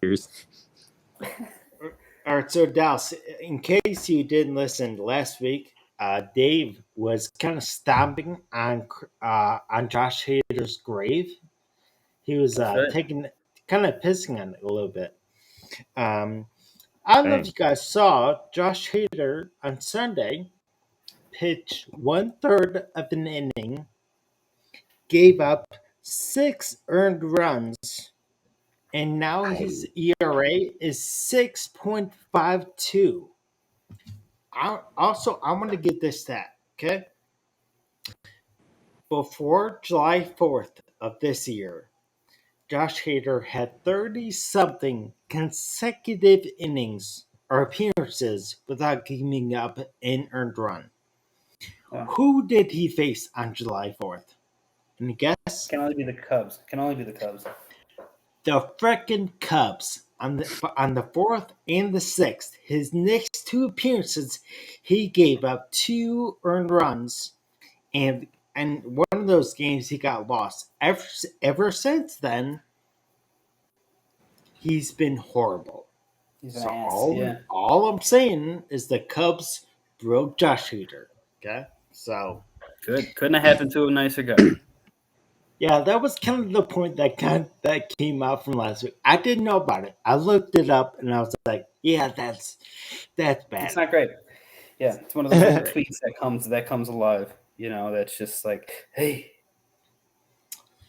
Years. All right, so Dallas, in case you didn't listen last week, Dave was kind of stomping on Josh Hader's grave. He was kind of pissing on it a little bit. I don't know if you guys saw Josh Hader on Sunday pitch 1/3 of an inning, gave up 6 earned runs, and now his ERA is 6.52. I want to get this stat, okay? Before July 4th of this year, Josh Hader had 30-something consecutive innings or appearances without giving up an earned run. Wow. Who did he face on July 4th? Any guess? Can only be the Cubs. The frickin' Cubs. On the 4th and the 6th, his next 2 appearances, he gave up 2 earned runs, and one of those games he got lost. Ever since then, he's been horrible. He's So an ass. all I'm saying is the Cubs broke Josh Hader. Okay, so good. Couldn't have happened to a nicer guy. Yeah, that was kind of the point that came out from last week. I didn't know about it. I looked it up and I was like, "Yeah, that's bad." It's not great. Yeah, it's one of those little tweets that comes alive. That's just like, hey,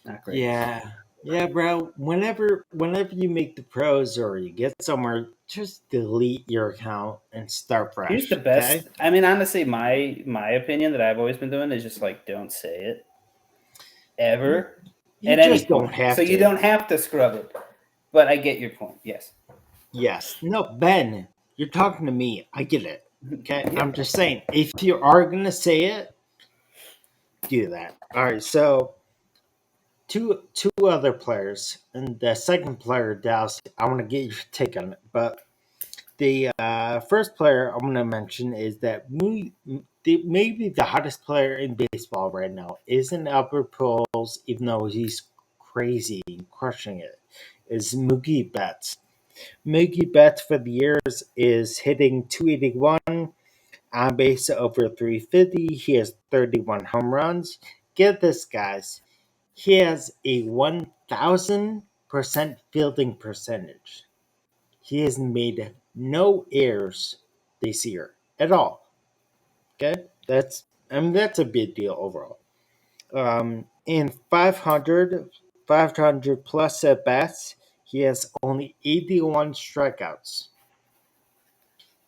not great. Yeah, bro. Whenever you make the pros or you get somewhere, just delete your account and start fresh. Here's the best. Okay? I mean, honestly, my opinion that I've always been doing is just like, don't say it ever. You just don't have to. So you don't have to scrub it. But I get your point. Yes. Yes. No, Ben, you're talking to me. I get it. Okay? Yeah. I'm just saying, if you are going to say it, do that. All right, so two other players. And the second player, Dallas, I want to get your take on it. But the first player I'm going to mention is that maybe the hottest player in baseball right now isn't Albert Pujols, even though he's crazy and crushing it, is Mookie Betts. Mookie Betts for the years is hitting 281, on base over 350. He has 31 home runs. Get this, guys. He has a 1,000% fielding percentage. He has made no errors this year at all. Okay, that's a big deal overall. In 500 plus at bats, he has only 81 strikeouts.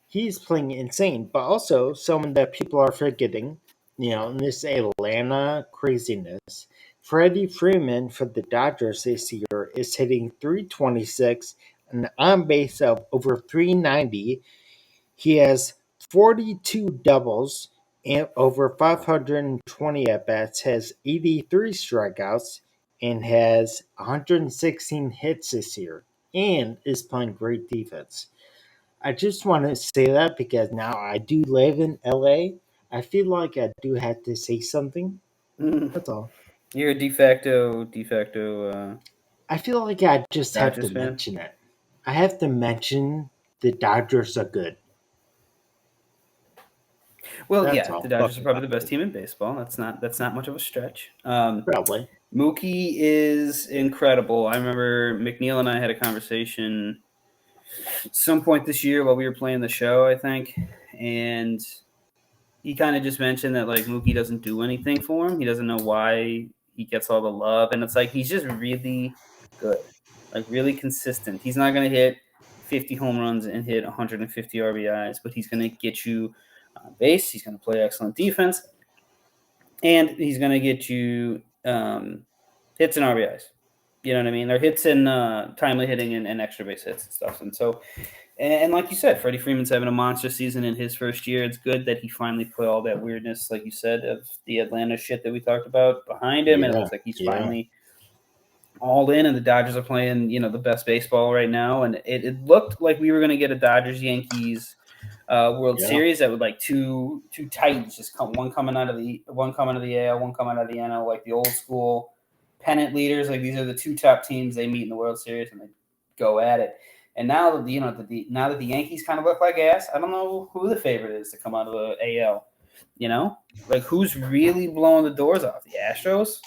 He's playing insane, but also someone that people are forgetting, in this Atlanta craziness. Freddie Freeman for the Dodgers this year is hitting 326 and on base of over 390. He has 42 doubles and over 520 at bats, has 83 strikeouts, and has 116 hits this year, and is playing great defense. I just want to say that because now I do live in LA. I feel like I do have to say something. That's all. You're a de facto. I feel like I just have Dodgers to fan? mention it. I have to mention the Dodgers are good. Well, that's all. The Dodgers are probably the best team in baseball. That's not much of a stretch. Probably. Mookie is incredible. I remember McNeil and I had a conversation some point this year while we were playing the show, I think, and he kind of just mentioned that like Mookie doesn't do anything for him. He doesn't know why he gets all the love, and it's like he's just really good, like really consistent. He's not going to hit 50 home runs and hit 150 RBIs, but he's going to get you on base. He's going to play excellent defense, and he's going to get you hits and RBIs. You know what I mean? They're hits and timely hitting and extra base hits and stuff. And so, and like you said, Freddie Freeman's having a monster season in his first year. It's good that he finally put all that weirdness, like you said, of the Atlanta shit that we talked about behind him. And it looks like he's finally all in, and the Dodgers are playing, the best baseball right now. And it looked like we were going to get a Dodgers-Yankees World Series that would like two titans, just one coming out of the AL, one coming out of the NL, like the old school pennant leaders. Like these are the two top teams. They meet in the World Series and they go at it. And now that now that the Yankees kind of look like ass, I don't know who the favorite is to come out of the AL. Like who's really blowing the doors off? The Astros.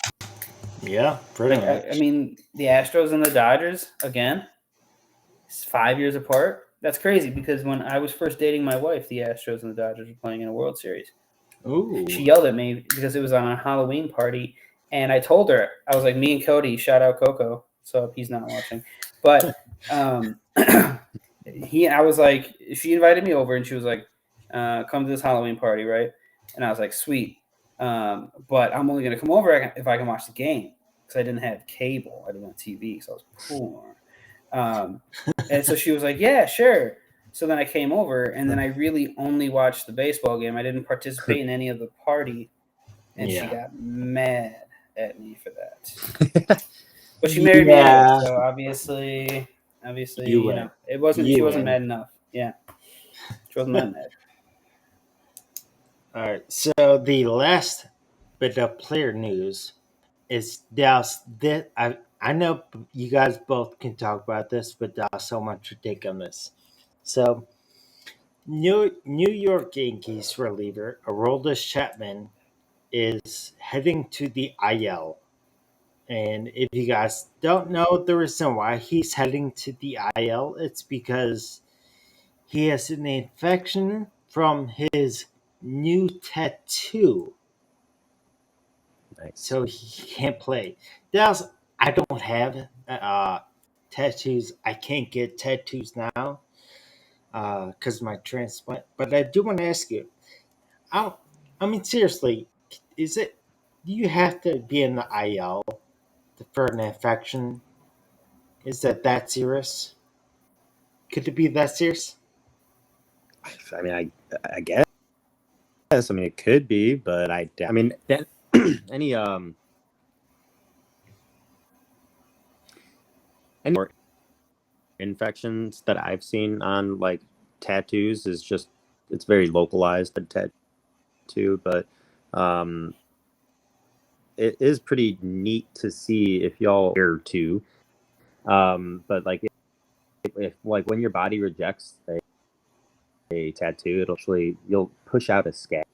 Yeah, pretty much. I mean, the Astros and the Dodgers again. It's 5 years apart. That's crazy because when I was first dating my wife, the Astros and the Dodgers were playing in a World Series. Ooh. She yelled at me because it was on a Halloween party, And I told her, I was like, me and Cody, shout out Coco. So he's not watching. But I was like, she invited me over and she was like, come to this Halloween party, right? And I was like, sweet. But I'm only going to come over if I can watch the game because I didn't have cable. I didn't have TV, so I was poor. And so she was like, yeah, sure. So then I came over, and then I really only watched the baseball game. I didn't participate in any of the party, and she got mad at me for that. But she married me anyway, so obviously, you know, it wasn't. She wasn't mad enough. Yeah, she wasn't that mad. All right. So the last bit of player news is Dallas. I know you guys both can talk about this, but Dallas, so much your take on this. So, New York Yankees reliever Aroldis Chapman is heading to the IL. And if you guys don't know the reason why he's heading to the IL, it's because he has an infection from his new tattoo. Nice. So he can't play. Dallas, I don't have tattoos. I can't get tattoos now because of my transplant. But I do want to ask you. I mean, seriously, is it? Do you have to be in the IL for an infection? Is that serious? Could it be that serious? I mean, I guess. I mean, it could be, but I mean, that any more infections that I've seen on like tattoos is just it's very localized the tattoo, but it is pretty neat to see if y'all care to. But like if like when your body rejects a tattoo, you'll push out a scab.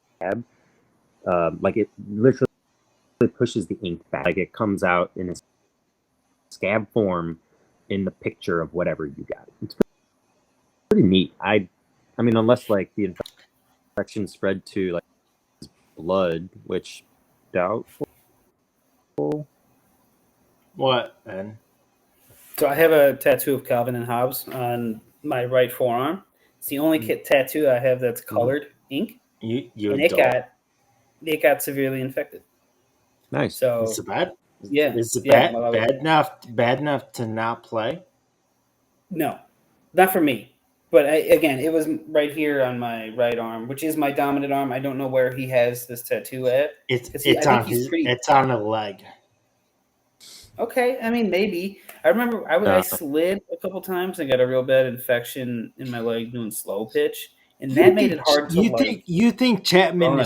Like it literally pushes the ink back. Like it comes out in a scab form in the picture of whatever you got. It's pretty neat. I mean, unless like the infection spread to like blood, which doubtful. What, man? So I have a tattoo of Calvin and Hobbes on my right forearm. It's the only tattoo I have that's colored ink, and it got severely infected. Nice. So is it bad? Yeah, Is it yeah, bad enough to not play? No, not for me. But again, it was right here on my right arm, which is my dominant arm. I don't know where he has this tattoo at. It's on a leg. Okay, I mean maybe. I remember I slid a couple times and got a real bad infection in my leg doing slow pitch, and that made it hard to You think Champman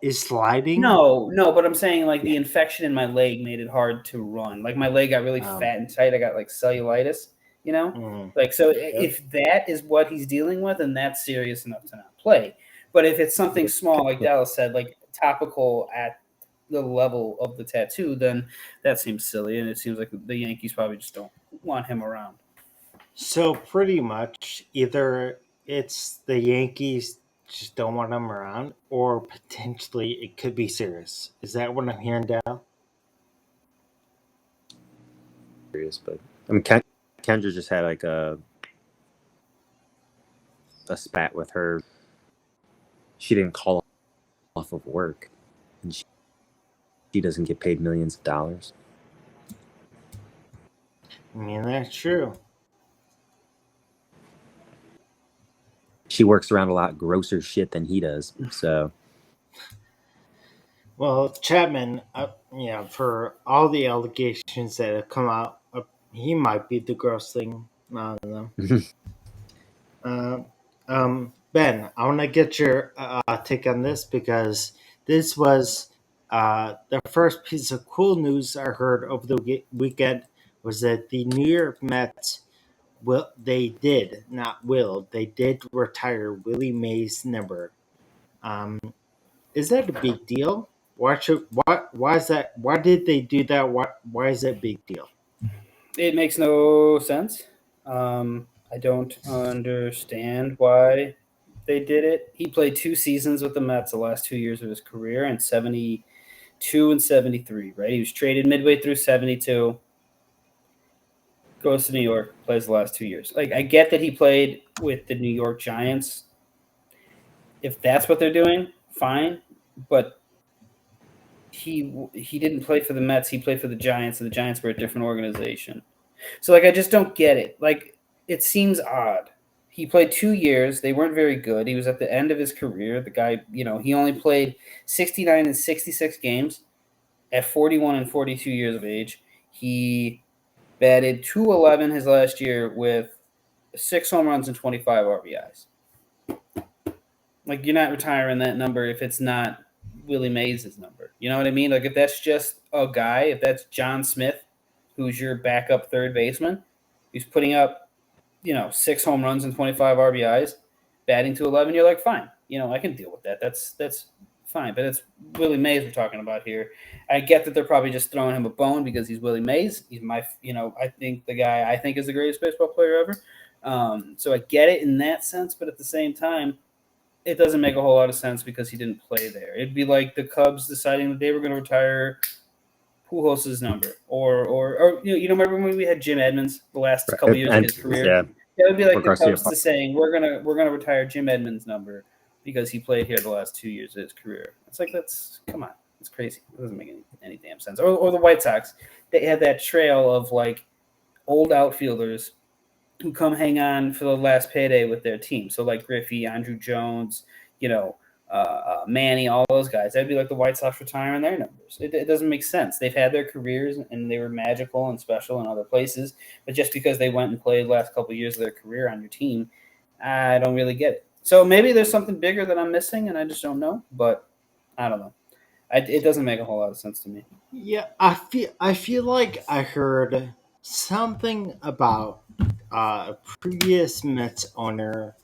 is sliding? No, but I'm saying like the infection in my leg made it hard to run. Like my leg got really fat and tight. I got like cellulitis, you know? Like so if that is what he's dealing with, then that's serious enough to not play. But if it's something small, like Dallas said, like topical at the level of the tattoo, then that seems silly, and it seems like the Yankees probably just don't want him around. So pretty much either it's the Yankees just don't want him around, or potentially it could be serious. Is that what I'm hearing, Dal? Serious, but I mean, Kendra just had like a spat with her. She didn't call off of work, and she doesn't get paid millions of dollars. I mean, that's true. She works around a lot grosser shit than he does. So, well, Chapman, for all the allegations that have come out, he might be the gross thing. I don't know. Ben, I want to get your take on this because this was the first piece of cool news I heard over the weekend was that the New York Mets they did retire Willie Mays' number. Is that a big deal? Why is that? Why did they do that? Why is that a big deal? It makes no sense. I don't understand why they did it. He played 2 seasons with the Mets the last 2 years of his career, and 2-73, right? He was traded midway through 72. Goes to New York, plays the last 2 years. Like, I get that he played with the New York Giants. If that's what they're doing, fine. But he didn't play for the Mets. He played for the Giants, and the Giants were a different organization. So, like, I just don't get it. Like, it seems odd. He played 2 years. They weren't very good. He was at the end of his career. The guy, he only played 69 and 66 games at 41 and 42 years of age. He batted .211 his last year with 6 home runs and 25 RBIs. Like, you're not retiring that number if it's not Willie Mays' number. You know what I mean? Like, if that's just a guy, if that's John Smith, who's your backup third baseman, who's putting up, 6 home runs and 25 RBIs, batting .211, you're like, fine. I can deal with that. That's fine. But it's Willie Mays we're talking about here. I get that they're probably just throwing him a bone because he's Willie Mays. He's my, I think the guy I think is the greatest baseball player ever. So I get it in that sense, but at the same time, it doesn't make a whole lot of sense because he didn't play there. It'd be like the Cubs deciding that they were going to retire Pujols' number, or remember when we had Jim Edmonds the last couple of years of his career? Yeah. It would be like the Cubs saying we're gonna retire Jim Edmonds' number because he played here the last 2 years of his career. It's like come on, it's crazy. It doesn't make any damn sense. Or the White Sox, they had that trail of like old outfielders who come hang on for the last payday with their team. So like Griffey, Andrew Jones, Manny, all those guys. That'd be like the White Sox retiring their numbers. It doesn't make sense. They've had their careers and they were magical and special in other places, but just because they went and played the last couple of years of their career on your team, I don't really get it. So maybe there's something bigger that I'm missing and I just don't know, but I don't know. It doesn't make a whole lot of sense to me. Yeah, I feel like I heard something about a previous Mets owner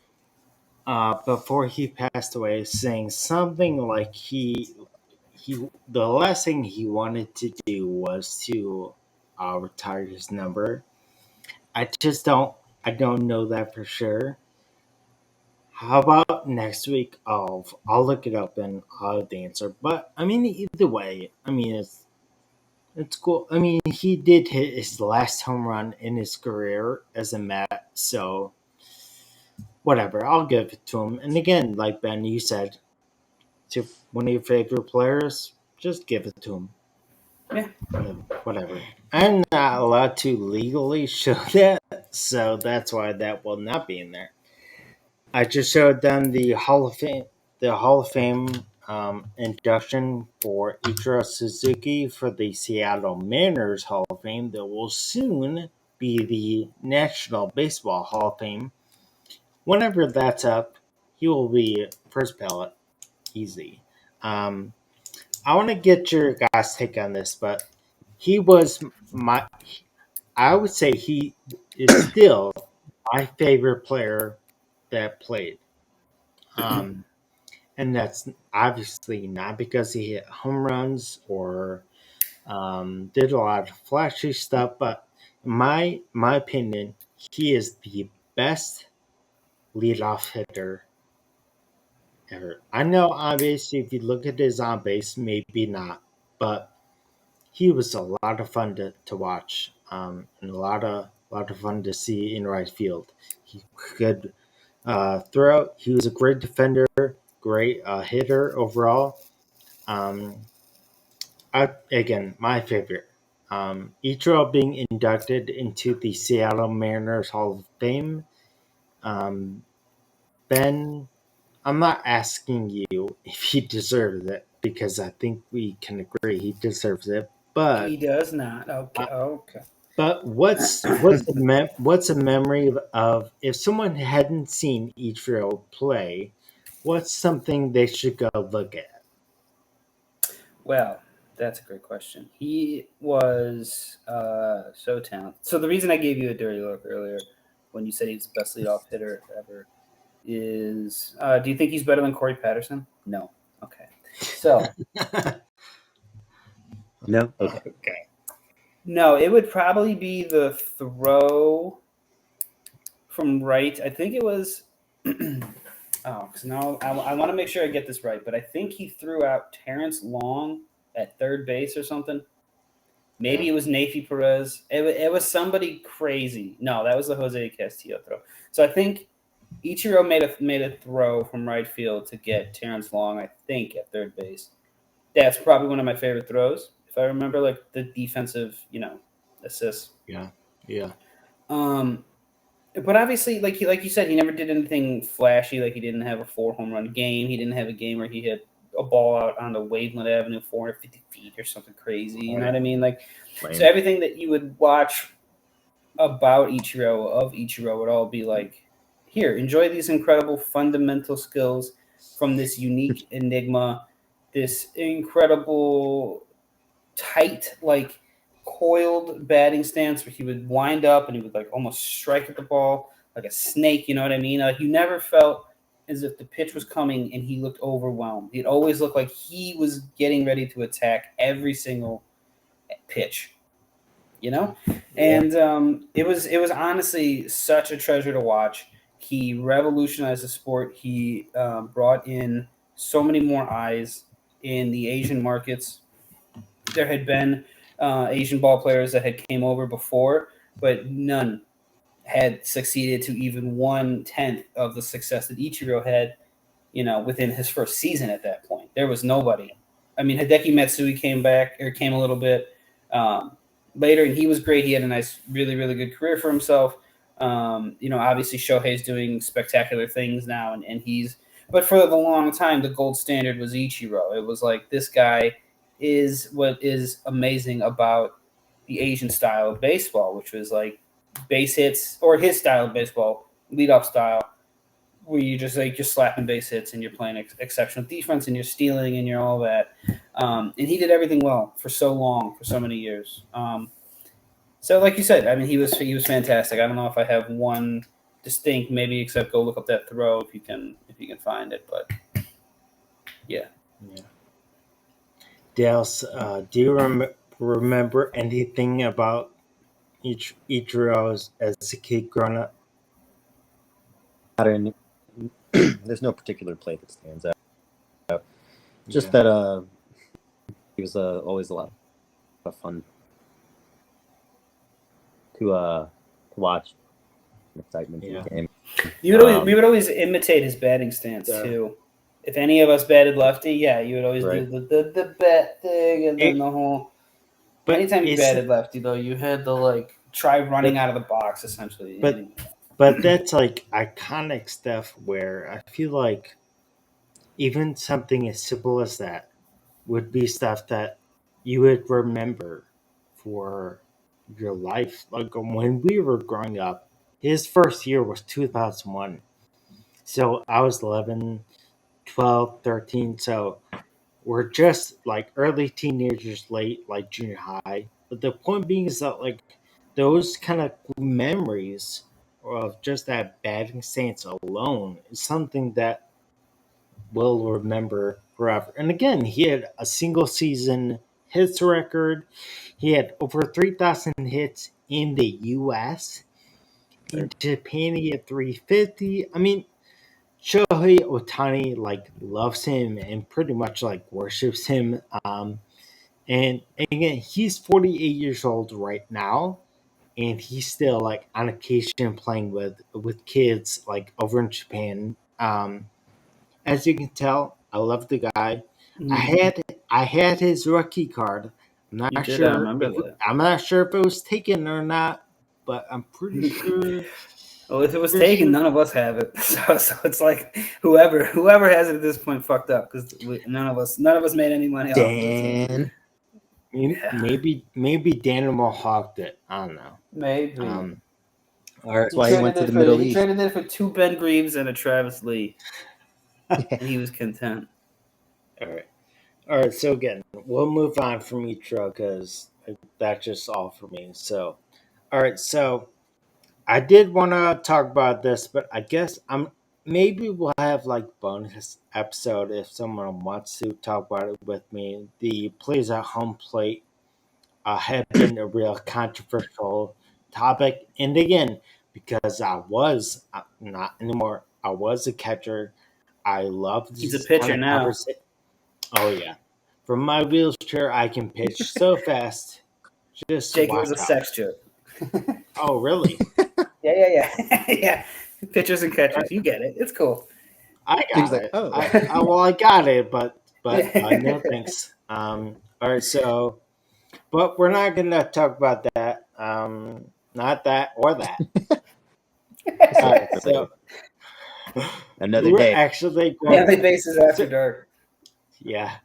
before he passed away, saying something like he the last thing he wanted to do was to retire his number. I don't know that for sure. How about next week? I'll look it up and I'll have the answer. But I mean, either way, I mean it's cool. I mean, he did hit his last home run in his career as a Met, so whatever. I'll give it to him. And again, like Ben, you said, to one of your favorite players, just give it to him. Yeah. Whatever. I'm not allowed to legally show that, so that's why that will not be in there. I just showed them the Hall of Fame induction for Ichiro Suzuki for the Seattle Mariners Hall of Fame. That will soon be the National Baseball Hall of Fame. Whenever that's up, he will be first ballot, easy. I want to get your guys' take on this, but he was I would say he is still my favorite player that played. And that's obviously not because he hit home runs or did a lot of flashy stuff, but in my opinion, he is the best leadoff hitter ever. I know obviously if you look at his on base, maybe not, but he was a lot of fun to watch, and a lot of fun to see in right field. He could throw. He was a great defender, great hitter overall. Um, again, my favorite. Ichiro being inducted into the Seattle Mariners Hall of Fame. Um, Ben, I'm not asking you if he deserves it because I think we can agree he deserves it. But He does not. Okay. But what's a memory of if someone hadn't seen Ichiro play? What's something they should go look at? Well, that's a great question. He was so talented. So the reason I gave you a dirty look earlier when you said he's the best leadoff hitter ever is do you think he's better than Corey Patterson? No. Okay. So No? Okay. no, it would probably be the throw from right. I think it was because now I want to make sure I get this right, but I think he threw out Terrence Long at third base or something. Maybe it was Nafi Perez. It was somebody crazy. No, that was the Jose Castillo throw. So I think Ichiro made a throw from right field to get Terrence Long, I think, at third base. That's probably one of my favorite throws, if I remember, like the defensive, assists. Yeah. But obviously, like you said, he never did anything flashy. Like he didn't have a 4 home run game. He didn't have a game where he hit a ball out on the Waveland Avenue 450 feet or something crazy. You know what I mean? Like, so everything that you would watch about Ichiro would all be like, here, enjoy these incredible fundamental skills from this unique enigma, this incredible tight, like coiled batting stance where he would wind up and he would like almost strike at the ball like a snake. You know what I mean? Like you never felt as if the pitch was coming and he looked overwhelmed. It always looked like he was getting ready to attack every single pitch. And it was honestly such a treasure to watch. He revolutionized the sport. He brought in so many more eyes in the Asian markets. There had been Asian ball players that had came over before, but none had succeeded to even 1/10 of the success that Ichiro had, within his first season at that point. There was nobody. I mean, Hideki Matsui came a little bit later, and he was great. He had a nice, really, really good career for himself. Obviously Shohei's doing spectacular things now, and but for the long time, the gold standard was Ichiro. It was like, this guy is what is amazing about the Asian style of baseball, which was like base hits, or his style of baseball, leadoff style, where you just like you're slapping base hits and you're playing exceptional defense and you're stealing and you're all that. And he did everything well for so long, for so many years. So like you said, I mean, he was fantastic. I don't know if I have one distinct, maybe except go look up that throw if you can find it. But yeah. Dales, do you remember anything about Ichiro as a kid growing up? There's no particular play that stands out. Just that he was always a lot of fun to watch. Excitement in the game. We would always imitate his batting stance too. If any of us batted lefty, you would always do the bat thing and then the whole. But anytime you batted lefty, though, you had to try running out of the box essentially. But that's like iconic stuff where I feel like even something as simple as that would be stuff that you would remember for your life. Like when we were growing up, his first year was 2001. So I was 11, 12, 13. So we're just like early teenagers, late like junior high. But the point being is that like those kind of memories of just that batting stance alone is something that we'll remember forever. And again, he had a single season hits record. He had over 3,000 hits in the U.S. In Japan, he had 350. I mean, Shohei Ohtani loves him and pretty much worships him. And again, he's 48 years old right now, and he's still on occasion playing with kids over in Japan. As you can tell, I love the guy. I had his rookie card. I'm not sure if it was taken or not, but I'm pretty sure. Well, if it was taken, none of us have it. So it's like whoever has it at this point fucked up because none of us made any money off it. Maybe Danimal hawked it. I don't know. Maybe. That's why he went to the Middle East. He traded it for 2 Ben Greaves and a Travis Lee, and he was content. All right. So again, we'll move on from Ichiro because that's just all for me. So, all right. So I did want to talk about this, but I guess maybe we'll have bonus episode if someone wants to talk about it with me. The plays at home plate had been a real controversial topic, and again, because I was not anymore, I was a catcher. I love He's a pitcher now. Oh yeah, From my wheelchair, I can pitch so fast. Just Jake, it watch was a out. sex joke. Oh, really? Yeah. Yeah. Pitchers and catchers. You get it. It's cool. I got it. Oh. I got it, but no thanks. All right, so, but we're not gonna talk about that. Not that or that. All right, so Another we're day. actually going. Family bases after dark. Yeah.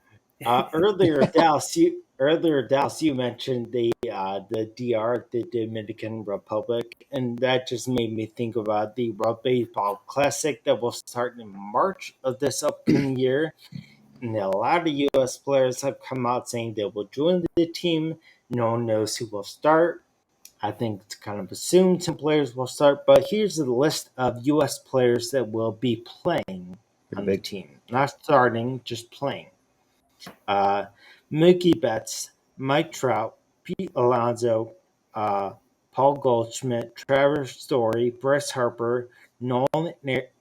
Earlier, Dallas, you mentioned the DR, the Dominican Republic, and that just made me think about the World Baseball Classic that will start in March of this upcoming year. And a lot of U.S. players have come out saying they will join the team. No one knows who will start. I think it's kind of assumed some players will start, but here's the list of U.S. players that will be playing on the team. Not starting, just playing. Mookie Betts, Mike Trout, Pete Alonso, Paul Goldschmidt, Travis Story, Bryce Harper, Nolan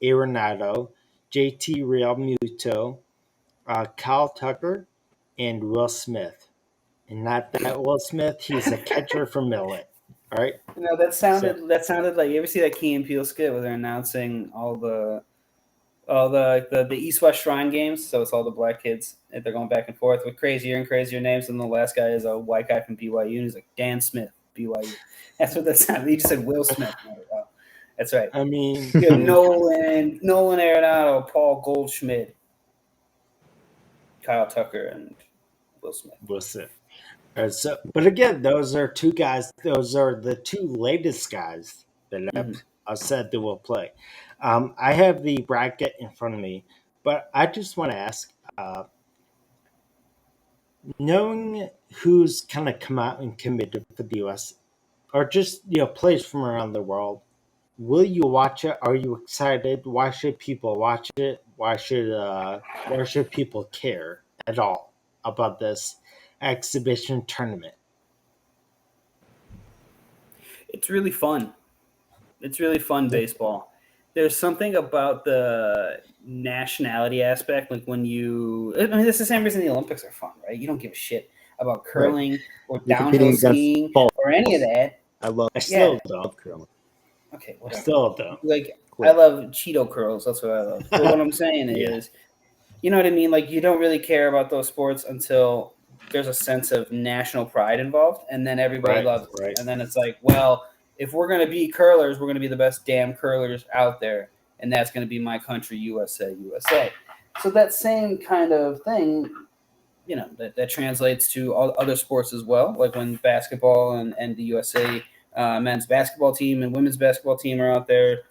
Arenado, JT Realmuto, Kyle Tucker, and Will Smith. And not that Will Smith, he's a catcher from Millet. All right. That sounded like, you ever see that Key and Peele skit where they're announcing all the East West Shrine games? So it's all the black kids and they're going back and forth with crazier and crazier names, and the last guy is a white guy from BYU, and he's like Dan Smith, BYU. That's what that sounded. He just said Will Smith. Oh, that's right. I mean, Nolan Arenado, Paul Goldschmidt, Kyle Tucker, and Will Smith. So, but again, those are two guys. Those are the two latest guys that I've said that will play. I have the bracket in front of me, but I just want to ask, knowing who's kind of come out and committed for the U.S. or just players from around the world, will you watch it? Are you excited? Why should people watch it? Why should people care at all about this exhibition tournament? It's really fun. It's really fun baseball. There's something about the nationality aspect, like when it's the same reason the Olympics are fun, right? You don't give a shit about curling or downhill skiing or any of that. I still don't curling. Okay, whatever. I still don't. Like, I love Cheeto curls. That's what I love. But what I'm saying is, you know what I mean? Like, you don't really care about those sports until there's a sense of national pride involved, and then everybody loves it. Right. And then it's like, well, if we're going to be curlers, we're going to be the best damn curlers out there, and that's going to be my country, USA. So that same kind of thing, that translates to all other sports as well, like when basketball and the USA men's basketball team and women's basketball team are out there.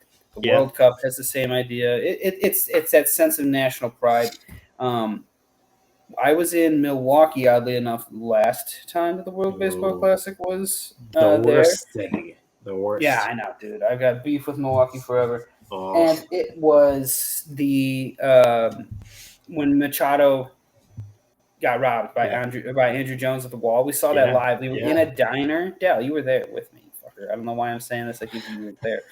The World Cup has the same idea. It's that sense of national pride. I was in Milwaukee, oddly enough, last time that the World Baseball Classic was the worst thing. The worst. Yeah, I know, dude. I've got beef with Milwaukee forever. And it was the when Machado got robbed by Andrew Jones at the wall. We saw that live. We were in a diner. Dale, you were there with me, fucker. I don't know why I'm saying this. I think you were there.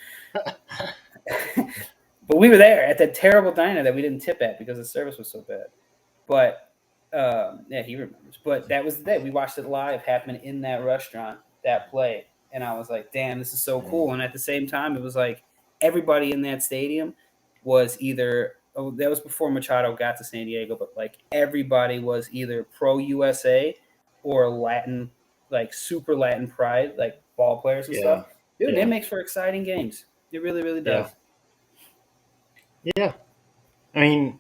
But we were there at that terrible diner that we didn't tip at because the service was so bad. But he remembers. But that was the day. We watched it live happen in that restaurant, that play. And I was like, damn, this is so cool. And at the same time, it was like everybody in that stadium was either – that was before Machado got to San Diego, but like everybody was either pro-USA or Latin, like super Latin pride, like ball players and stuff. Dude, it makes for exciting games. It really, really does. Yeah. I mean,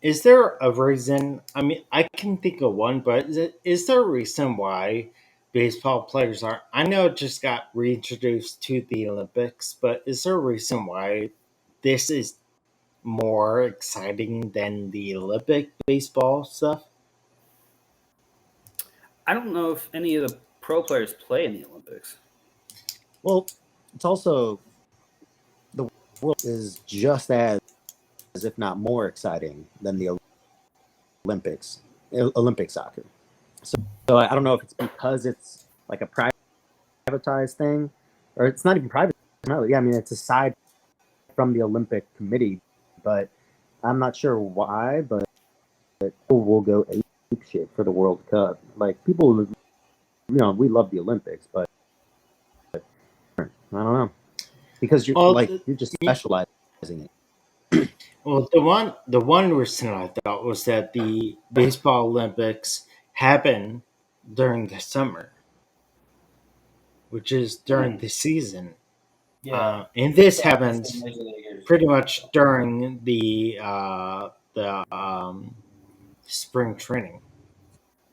is there a reason? I mean, I can think of one, but is there a reason why baseball players are? I know it just got reintroduced to the Olympics, but is there a reason why this is more exciting than the Olympic baseball stuff? I don't know if any of the pro players play in the Olympics. Well, it's also the world is just as if not more exciting than the Olympic soccer. So I don't know if it's because it's like a privatized thing, or it's not even private. Yeah, I mean it's aside from the Olympic Committee, but I'm not sure why. But we'll go shit for the World Cup. Like people, we love the Olympics, but I don't know because you're just specializing it. Well, the one reason I thought was that the baseball Olympics happen during the summer, which is during the season. Yeah, and this happens pretty much during the spring training.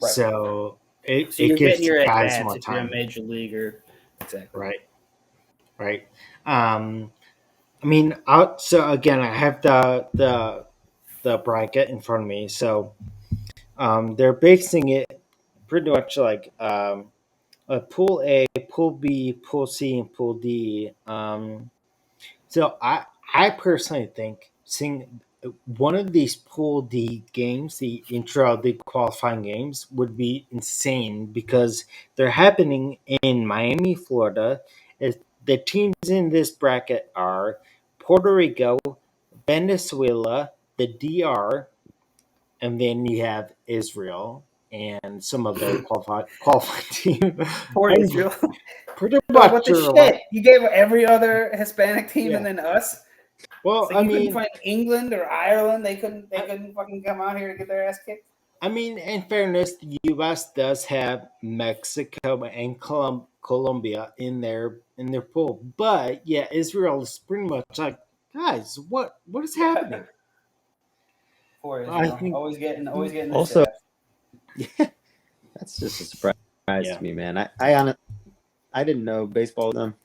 Right. So it you're gives getting your at guys bats more if you're a time. major leaguer. Exactly. Right. I mean, so again, I have the bracket in front of me. So they're basing it pretty much like Pool A, Pool B, Pool C, and Pool D. So I personally think seeing one of these Pool D games, the intro the qualifying games, would be insane because they're happening in Miami, Florida. The teams in this bracket are Puerto Rico, Venezuela, the DR, and then you have Israel and some other qualified team. Poor I'm Israel. pretty No, what much the sure. shit? You gave every other Hispanic team and then us. Well, So you couldn't find England or Ireland. They couldn't fucking come out here to get their ass kicked. I mean, in fairness, the U.S. does have Mexico and Colombia in their pool, but yeah, Israel is pretty much like, guys, what is happening? Poor Israel, think, always getting the also, shaft. That's just a surprise to me, man. I didn't know baseball was them.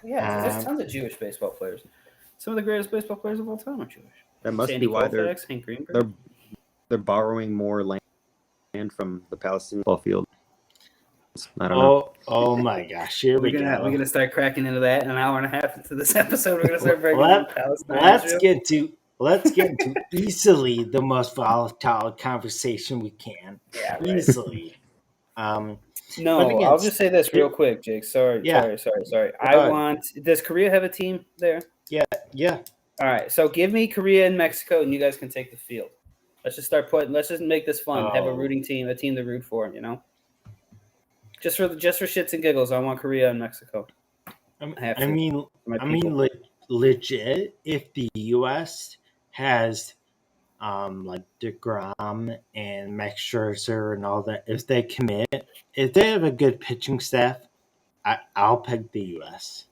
Yeah, there's tons of Jewish baseball players. Some of the greatest baseball players of all time are Jewish. That must Sandy be why Koufax, Hank Greenberg. they're borrowing more land from the Palestinian ball field. I don't know. Oh my gosh! Here we're gonna start cracking into that in an hour and a half into this episode. We're gonna start breaking down Palestine. Let's get into easily the most volatile conversation we can. Yeah, right. Easily. No, I'll just say this real quick, Jake. Sorry. Does Korea have a team there? Yeah. All right, so give me Korea and Mexico, and you guys can take the field. Let's just make this fun. Have a rooting team, a team to root for. Just for shits and giggles, I want Korea and Mexico. I mean, legit. If the U.S. has like DeGrom and Max Scherzer and all that, if they commit, if they have a good pitching staff, I'll pick the U.S.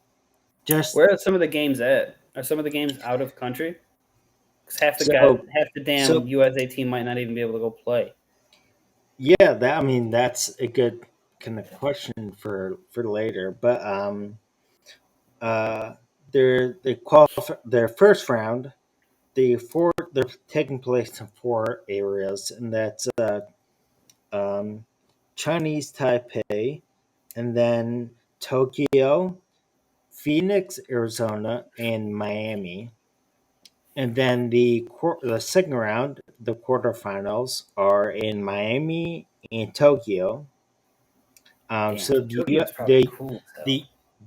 Just where are some of the games at? Are some of the games out of country? Because half the damn USA team might not even be able to go play. Yeah, that's a good kind of question for later. But their first round, they're taking place in 4 areas, and that's Chinese Taipei, and then Tokyo, Phoenix, Arizona, and Miami. And then the second round, the quarterfinals are in Miami and Tokyo. So the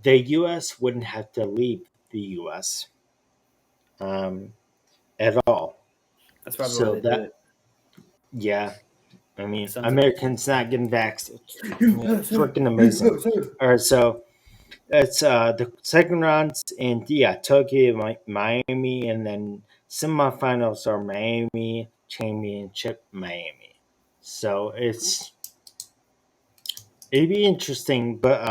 U.S. wouldn't have to leave the U.S. At all. That's probably why they did it. Yeah. I mean, Americans not getting vaccinated. It's freaking amazing. All right, so it's the second rounds in Tokyo, Miami, and then semifinals are Miami, championship Miami. So it'd be interesting, but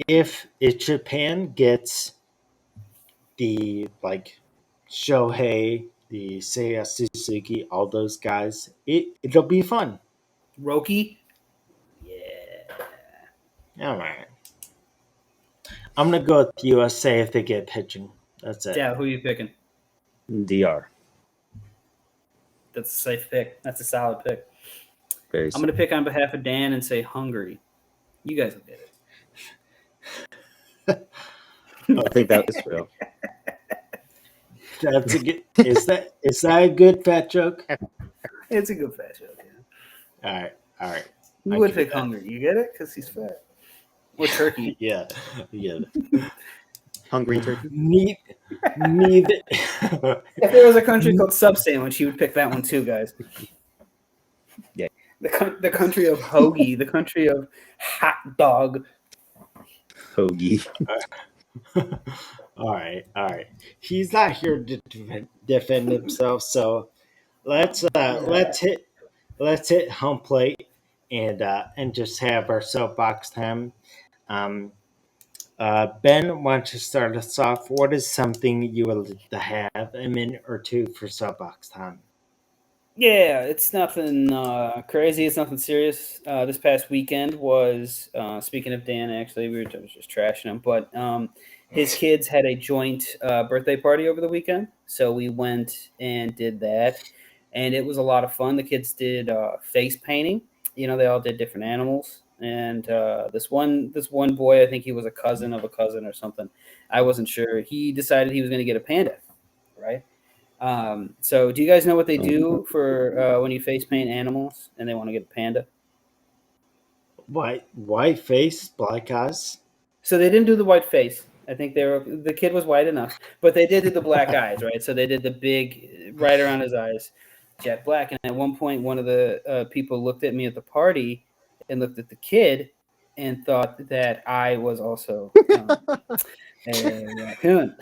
if Japan gets the Shohei, the Seiya Suzuki, all those guys, it'll be fun. Roki? Yeah. All right. I'm going to go with USA if they get pitching. That's it. Yeah, who are you picking? DR. That's a safe pick. That's a solid pick. I'm going to pick on behalf of Dan and say Hungary. You guys will get it. I think that was real. That's a good. Is that a good fat joke? It's a good fat joke. Yeah. All right. Who would pick Hungary? You get it? Because he's fat. Or Turkey. Yeah. Hungry turkey? Neither. If there was a country called Sub Sandwich, he would pick that one too, guys. Yeah. The country of hoagie, the country of hot dog. Hoagie. All right. He's not here to defend himself, so let's hit home plate and just have our soapbox time. Ben, why don't you start us off? What is something you would like to have a minute or two for soapbox time? Yeah, it's nothing crazy. It's nothing serious. This past weekend was, speaking of Dan, actually, we were just trashing him, but his kids had a joint birthday party over the weekend. So we went and did that, and it was a lot of fun. The kids did face painting. They all did different animals. And this one boy, I think he was a cousin of a cousin or something. I wasn't sure. He decided he was going to get a panda, right? So do you guys know what they do for when you face paint animals and they want to get a panda? White face, black eyes. So they didn't do the white face. I think the kid was white enough, but they did the black eyes, right? So they did the big right around his eyes, jet black. And at one point, one of the people looked at me at the party and looked at the kid and thought that I was also a raccoon.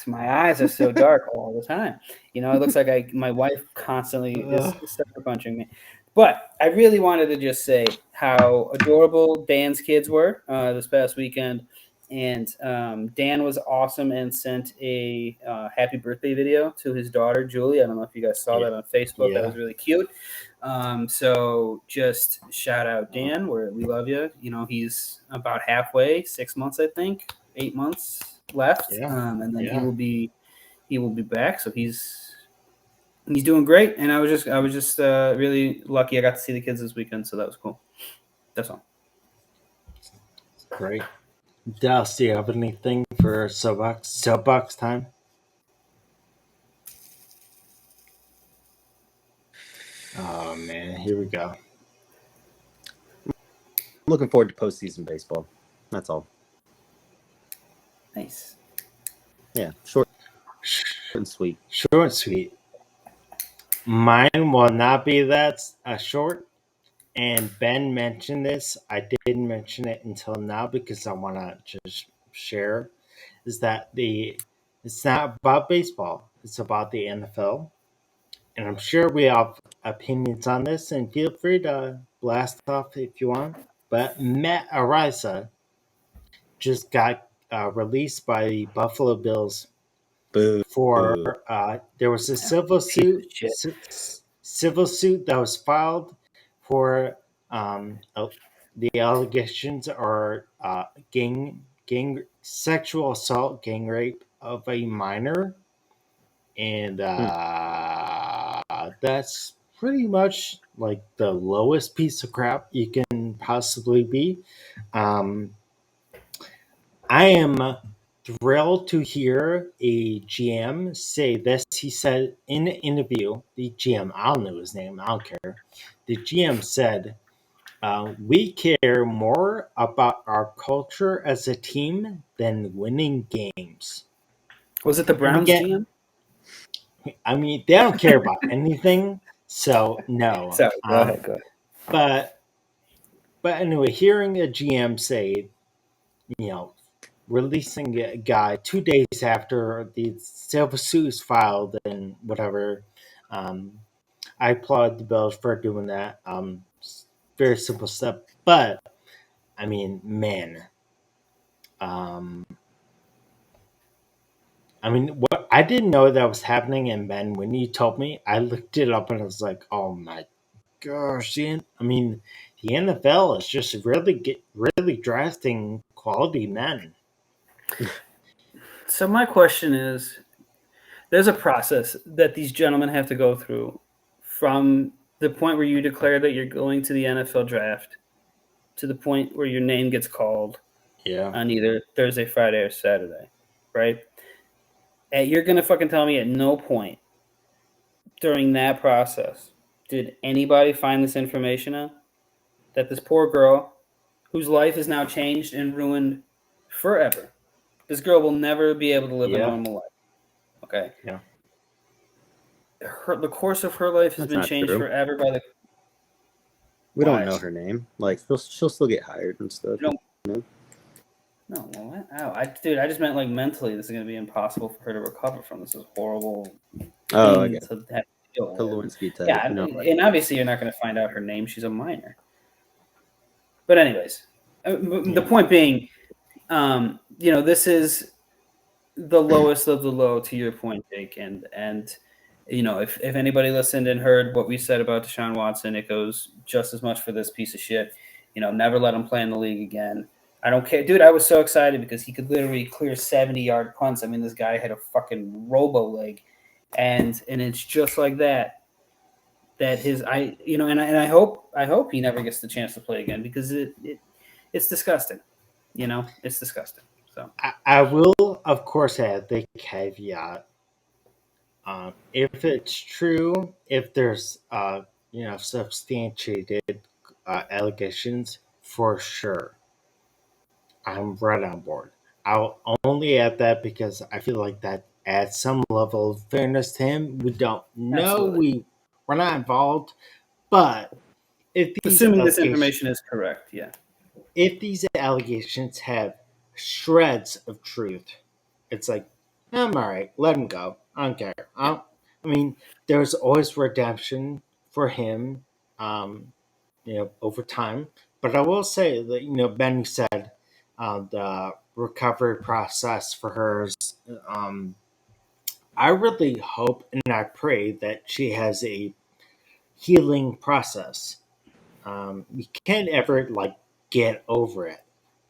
My eyes are so dark all the time. It looks like my wife constantly is sucker punching me. But I really wanted to just say how adorable Dan's kids were this past weekend. And Dan was awesome and sent a happy birthday video to his daughter, Julie. I don't know if you guys saw that on Facebook. Yeah. That was really cute. So just shout out Dan. We love you. He's about halfway, 6 months, I think, 8 months left, and then he will be back. So he's doing great, and I was just really lucky. I got to see the kids this weekend, so that was cool. That's all. Great. Dallas, do you have anything for soapbox time? Oh man, here we go. I'm looking forward to postseason baseball. That's all. Nice. Yeah, short and sweet. Short and sweet. Mine will not be that short. And Ben mentioned this. I didn't mention it until now because I want to just share. Is that it's not about baseball. It's about the NFL. And I'm sure we have opinions on this. And feel free to blast off if you want. But Matt Araiza just got released by the Buffalo Bills for there was a civil suit that was filed for the allegations are gang sexual assault, gang rape of a minor, and that's pretty much like the lowest piece of crap you can possibly be. I am thrilled to hear a GM say this. He said in an interview, the GM, I don't know his name, I don't care. The GM said, we care more about our culture as a team than winning games. Was it the Browns GM? I mean, they don't care about anything, so no. So, go ahead. But anyway, hearing a GM say, releasing a guy 2 days after the civil suit is filed and whatever, I applaud the Bills for doing that. Very simple stuff, but I mean, man, what I didn't know that was happening, and Ben, when you told me, I looked it up and I was like, oh my gosh, I mean, the NFL is just really drafting quality men. So my question is, there's a process that these gentlemen have to go through from the point where you declare that you're going to the NFL draft to the point where your name gets called on either Thursday, Friday, or Saturday, right? And you're going to fucking tell me at no point during that process did anybody find this information out? That this poor girl, whose life is now changed and ruined forever, This girl will never be able to live a normal life. Okay. Yeah. The course of her life has been changed forever by the. We don't know her name. Like she'll still get hired and stuff. No, dude, I just meant like mentally. This is going to be impossible for her to recover from. This is horrible. Oh, I get it. To Lewinsky type. Yeah, and obviously you're not going to find out her name. She's a minor. But anyways, the point being, this is the lowest of the low. To your point, Jake, and if anybody listened and heard what we said about Deshaun Watson, it goes just as much for this piece of shit. Never let him play in the league again. I don't care. Dude, I was so excited because he could literally clear 70-yard punts. I mean, this guy had a fucking robo leg. And it's just like that I hope he never gets the chance to play again because it's disgusting. It's disgusting. So I will, of course, add the caveat. If it's true, if there's substantiated allegations, for sure, I'm right on board. I'll only add that because I feel like that adds some level of fairness to him. We don't know. We're not involved, but assuming this information is correct, yeah. If these allegations have shreds of truth, it's like, I'm all right. Let him go. I don't care. I mean, there's always redemption for him, over time. But I will say that, Benny said the recovery process for her is, I really hope and I pray that she has a healing process. You can't ever get over it,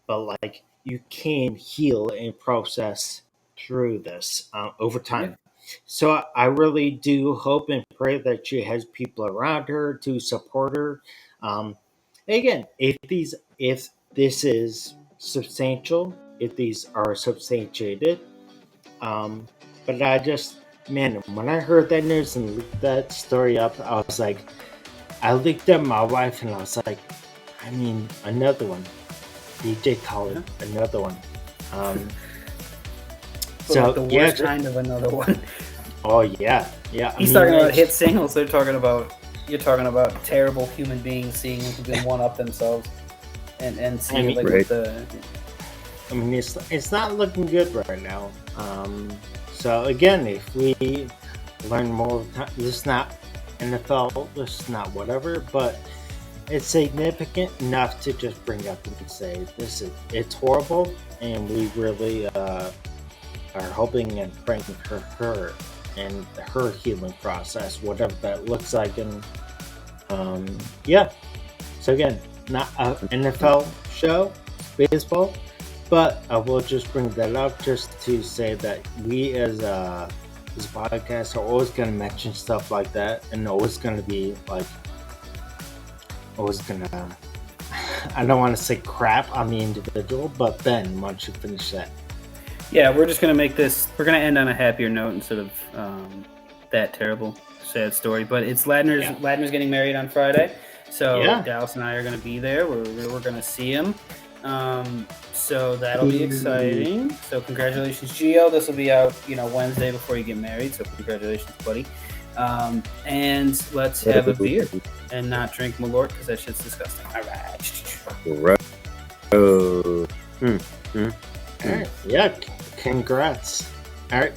but you can heal and process through this over time. Yeah. So I really do hope and pray that she has people around her to support her. Again, if this is substantial, if these are substantiated, but I just, man, when I heard that news and looked that story up, I was like, I looked at my wife and I was like, I mean, another one. DJ Khaled, another one. So the worst kind of another one. Oh yeah. He's talking about hit singles. You're talking about terrible human beings seeing who can one up themselves, and seeing I mean, it's not looking good right now. So again, if we learn more, this is not NFL, this is not whatever, but it's significant enough to just bring up and say it's horrible, and we really are hoping and praying for her and her healing process, whatever that looks like. And so again, not an NFL show, baseball, but I will just bring that up just to say that we as a podcast are always going to mention stuff like that, and always going to be I don't want to say crap on the individual, but Ben, why don't you finish that? Yeah, we're just going to we're going to end on a happier note instead of that terrible, sad story. But it's Ladner's getting married on Friday, so Dallas and I are going to be there. We're going to see him. So that'll be exciting. So congratulations, Gio. This will be out, Wednesday before you get married. So congratulations, buddy. And let's have a beer and not drink Malort because that shit's disgusting. All right. All right. Yeah. Congrats. All right.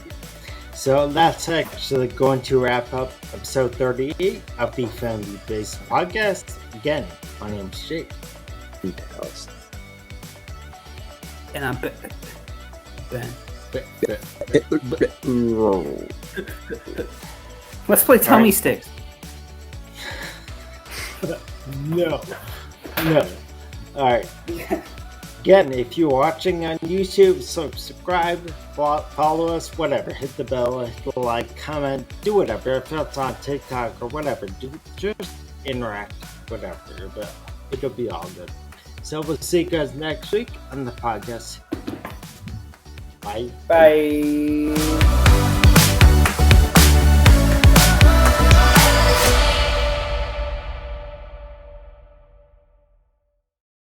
So that's actually going to wrap up episode 38 of the Family Based Podcast. Again, my name's Jake. And I'm Ben. Let's play Tummy Sticks. No. All right. Again, if you're watching on YouTube, subscribe, follow us, whatever. Hit the bell, hit the like, comment, do whatever. If it's on TikTok or whatever, just interact, whatever. But it'll be all good. So we'll see you guys next week on the podcast. Bye. Bye.